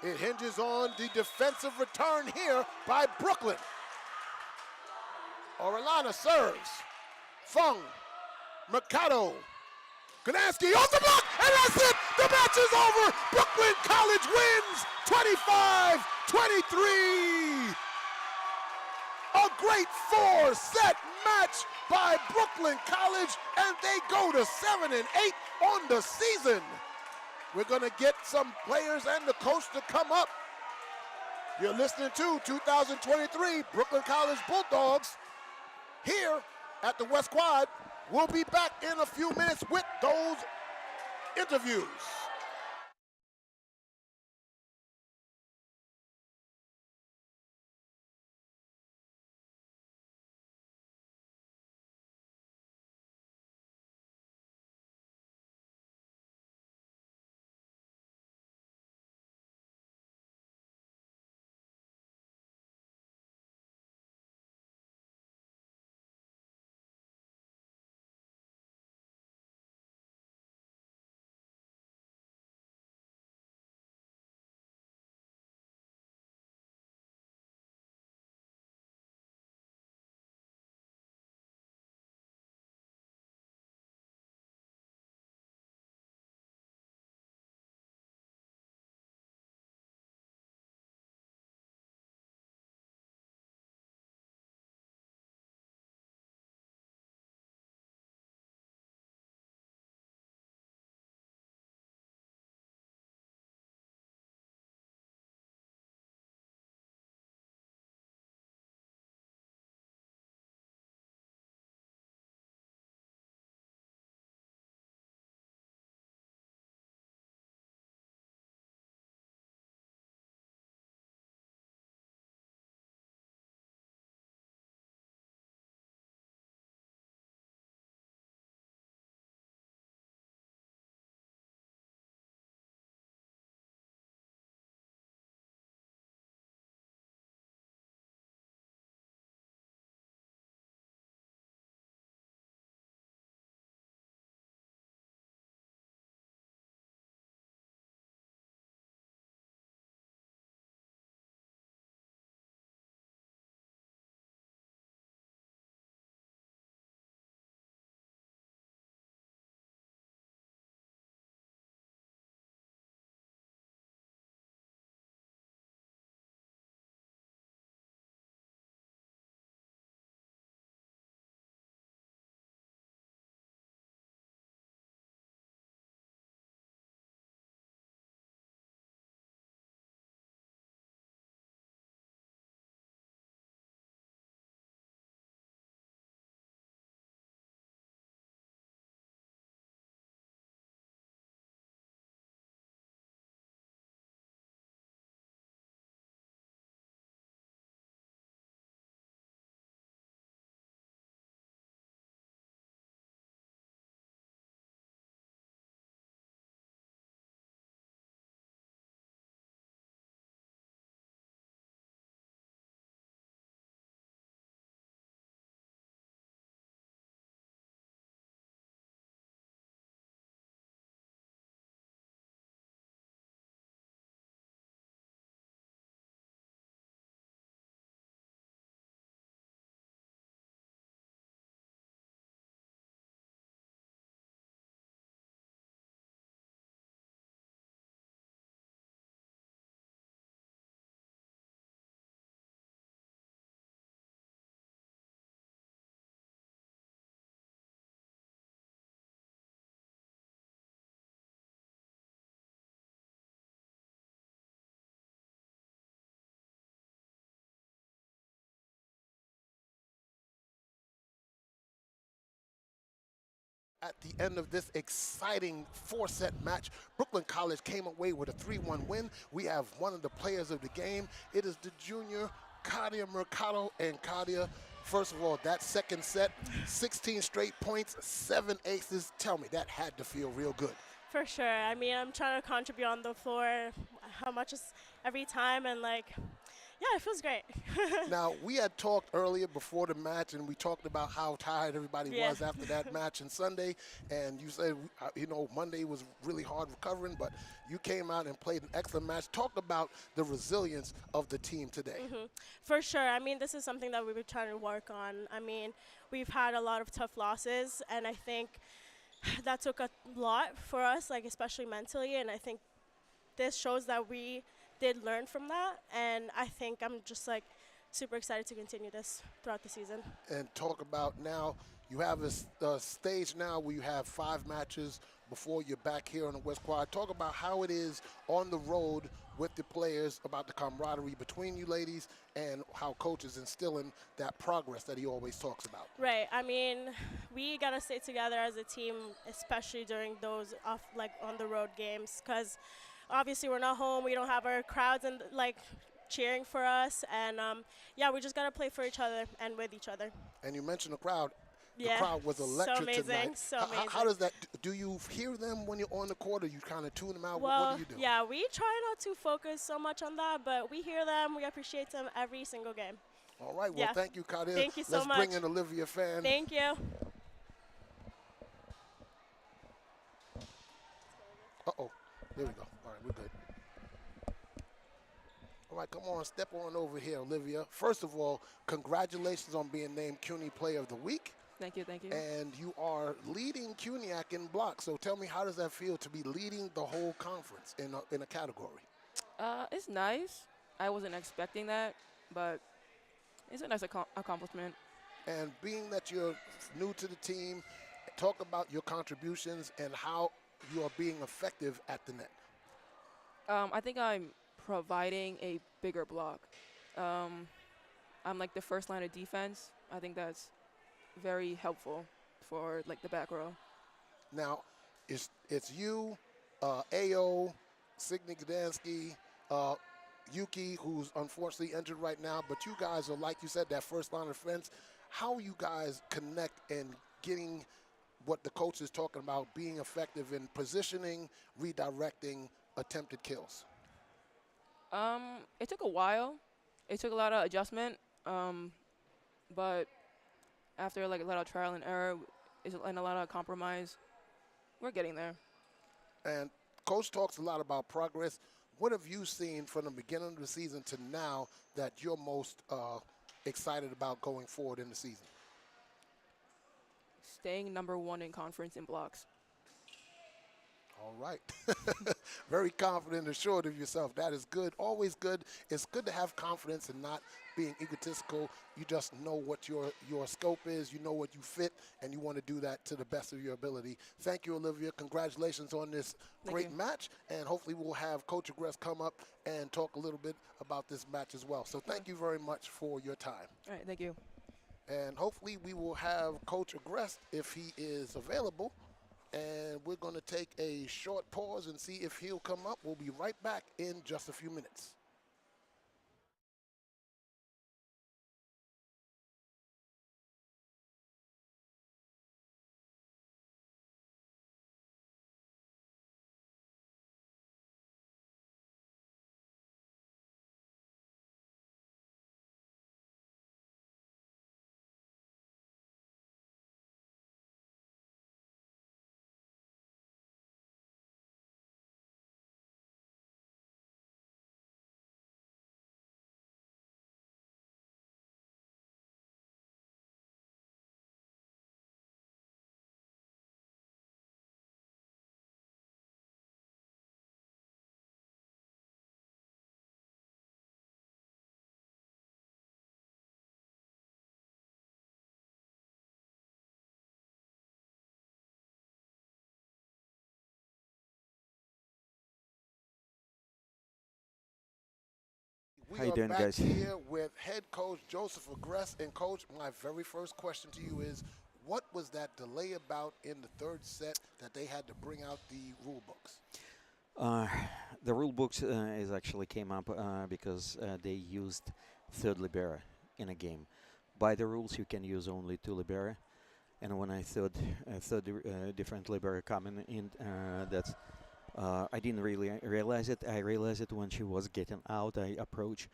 It hinges on the defensive return here by Brooklyn. Orellana serves. Fung. Mercado. Gdansky off the block, and that's it. The match is over. Brooklyn College wins 25-23. great four-set match by Brooklyn College, and they go to 7-8 on the season. We're going to get some players and the coach to come up. You're listening to 2023 Brooklyn College Bulldogs here at the West Quad. We'll be back in a few minutes with those interviews. At the end of this exciting four-set match, Brooklyn College came away with a 3-1 win. We have one of the players of the game. It is the junior, Kadia Mercado. And Kadia, first of all, that second set, 16 straight points, 7 aces. Tell me, that had to feel real good. For sure. I mean, I'm trying to contribute on the floor how much is every time, and yeah, it feels great. Now, we had talked earlier before the match, and we talked about how tired everybody was after that match on Sunday. And you said, Monday was really hard recovering, but you came out and played an excellent match. Talk about the resilience of the team today. For sure. I mean, this is something that we were trying to work on. I mean, we've had a lot of tough losses, and I think that took a lot for us, especially mentally. And I think this shows that we did learn from that, and I think I'm just super excited to continue this throughout the season. And talk about now, you have a stage now where you have 5 matches before you're back here on the West Quad. Talk about how it is on the road with the players, about the camaraderie between you ladies, and how coach is instilling that progress that he always talks about. Right. I mean, we gotta stay together as a team, especially during those on the road games, because obviously we're not home. We don't have our crowds and cheering for us, and yeah, we just gotta play for each other and with each other. And you mentioned the crowd. The Yeah, crowd was electric so amazing, tonight. so How amazing. does that? Do you hear them when you're on the court, or you kind of tune them out? Well, What do you do? yeah, we try not to focus so much on that, but we hear them. We appreciate them every single game. All right. Well, Yeah. thank you, Kadir. Thank you so Let's much. bring in Olivia Fan. Thank you. Uh-oh. There we go. All right, we're good. All right, come on, step on over here, Olivia. First of all, congratulations on being named CUNY Player of the Week. Thank you, thank you. And you are leading CUNYAC in blocks. So tell me, how does that feel to be leading the whole conference in a category? It's nice. I wasn't expecting that, but it's a nice accomplishment. And being that you're new to the team, talk about your contributions and how you are being effective at the net. I think I'm providing a bigger block. I'm like the first line of defense. I think that's very helpful for the back row. Now, it's you, Ao, Signy Gdansky, Yuki, who's unfortunately injured right now, but you guys are, like you said, that first line of defense. How you guys connect and getting what the coach is talking about, being effective in positioning, redirecting attempted kills? It took a while. It took a lot of adjustment, but after a lot of trial and error and a lot of compromise, we're getting there. And coach talks a lot about progress. What have you seen from the beginning of the season to now that you're most excited about going forward in the season? Staying #1 in conference in blocks. All right. Very confident and assured of yourself. That is good. Always good. It's good to have confidence and not being egotistical. You just know what your scope is. You know what you fit, and you want to do that to the best of your ability. Thank you, Olivia. Congratulations on this great match, and hopefully we'll have Coach Agrest come up and talk a little bit about this match as well. So thank you very much for your time. All right, thank you. And hopefully we will have Coach Agrest if he is available. And we're going to take a short pause and see if he'll come up. We'll be right back in just a few minutes. We How you are doing, back guys? here with head coach Joseph Agrest. And coach, my very first question to you is, what was that delay about in the third set that they had to bring out the rule books? The rule books is actually came up because they used third libera in a game. By the rules, you can use only 2 libera, and when I third different libera coming in, that's I didn't really realize it. I realized it when she was getting out. I approached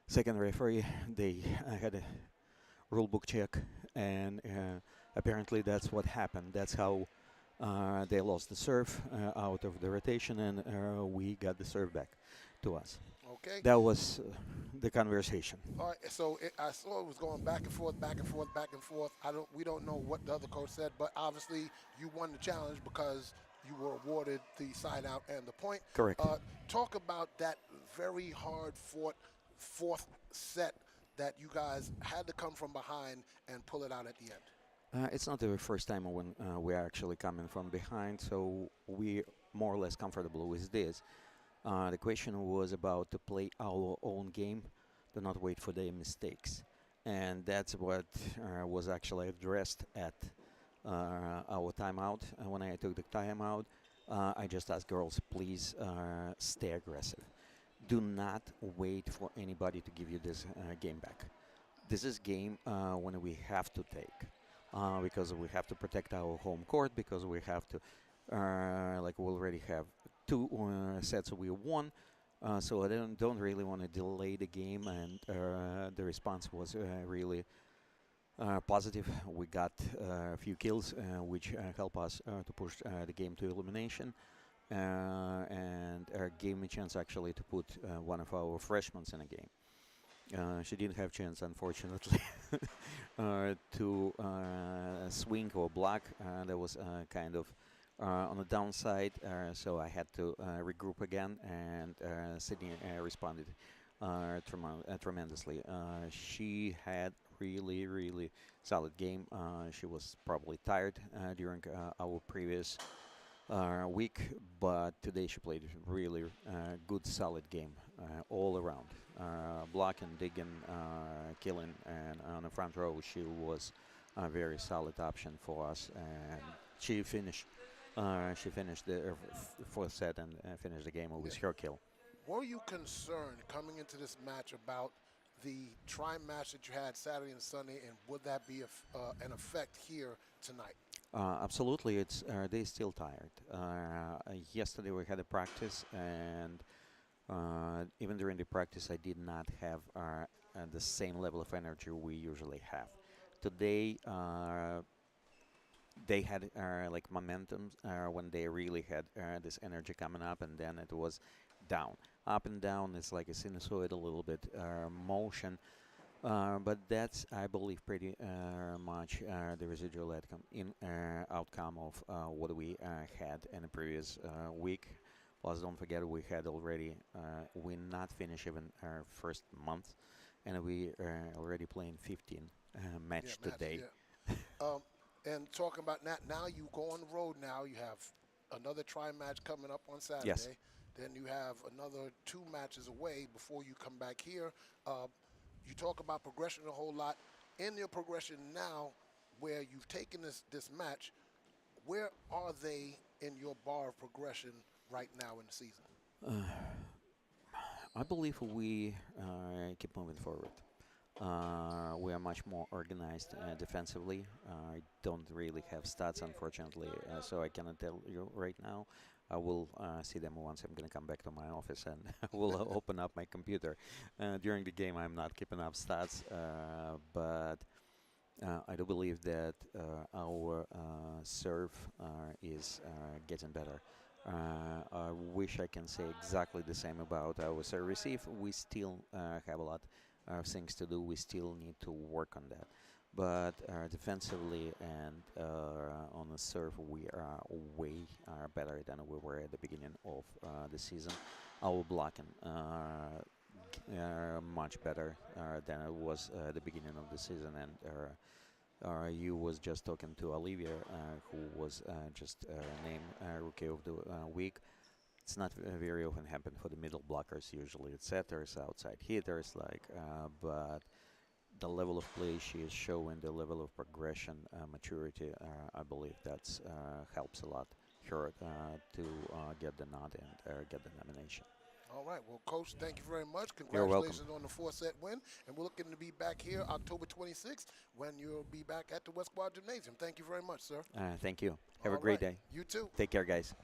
second referee. They had a rule book check, and apparently that's what happened. That's how they lost the serve out of the rotation, and we got the serve back to us. Okay. That was the conversation. All right. So I saw it was going back and forth, back and forth, back and forth. We don't know what the other coach said, but obviously you won the challenge because you were awarded the side out and the point. Correct. Talk about that very hard fought fourth set that you guys had to come from behind and pull it out at the end? It's not the first time when we're actually coming from behind, so we're more or less comfortable with this. The question was about to play our own game, to not wait for their mistakes. And that's what was actually addressed at our timeout. And when I took the timeout, I just asked girls, please stay aggressive. Do not wait for anybody to give you this game back. This is game when we have to take. Because we have to protect our home court, because we have to, like we already have two sets we won, so I don't really want to delay the game, and the response was really positive. We got a few kills, which help us to push the game to elimination, and gave me a chance actually to put one of our freshmen in a game. She didn't have chance, unfortunately, to swing or block. That was kind of on the downside, so I had to regroup again, and Sydney responded tremendously. She had really, really solid game. She was probably tired during our previous week, but today she played really good, solid game all around. Blocking, digging, killing, and on the front row she was a very solid option for us. And she finished. She finished the fourth set and finished the game with her kill. Were you concerned coming into this match about the match that you had Saturday and Sunday, and would that be an effect here tonight? Absolutely, it's they're still tired. Yesterday we had a practice, and even during the practice, I did not have the same level of energy we usually have. Today, they had like momentum when they really had this energy coming up, and then it was down. Up and down is like a sinusoid, a little bit motion. But that's, I believe, pretty much the residual outcome of what we had in the previous week. Plus, don't forget, we had already, we not finished even our first month, and we already playing 15 match today. Yeah. And talking about that, now you go on the road now. You have another match coming up on Saturday. Yes. Then you have another 2 matches away before you come back here. You talk about progression a whole lot. In your progression now, where you've taken this match, where are they in your bar of progression right now in the season? I believe we keep moving forward. We are much more organized defensively. I don't really have stats, unfortunately, so I cannot tell you right now. I will see them once I'm going to come back to my office, and will open up my computer. During the game, I'm not keeping up stats, but I do believe that our serve is getting better. I wish I can say exactly the same about our serve receive. We still have a lot of things to do. We still need to work on that. But defensively and on the serve, we are way better than we were at the beginning of the season. Our blocking much better than it was at the beginning of the season. And you was just talking to Olivia, who was just named Rookie of the Week. It's not very often happen for the middle blockers. Usually it's setters, outside hitters, but the level of play she is showing, the level of progression, maturity, I believe that's helps a lot her to get the nod and get the nomination. All right. Well, Coach, thank you very much. You're welcome. Congratulations on the 4-set win. And we're looking to be back here October 26th when you'll be back at the West Quad Gymnasium. Thank you very much, sir. Thank you. Have a great day. You too. Take care, guys.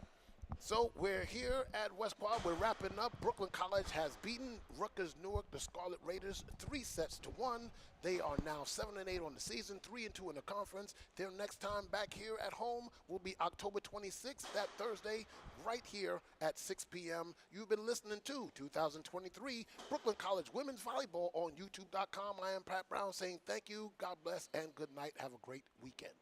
So we're here at West Quad. We're wrapping up. Brooklyn College has beaten Rutgers-Newark, the Scarlet Raiders, 3-1. They are now 7-8 on the season, 3-2 in the conference. Their next time back here at home will be October 26th, that Thursday, right here at 6 p.m. You've been listening to 2023 Brooklyn College Women's Volleyball on YouTube.com. I am Pat Brown saying thank you, God bless, and good night. Have a great weekend.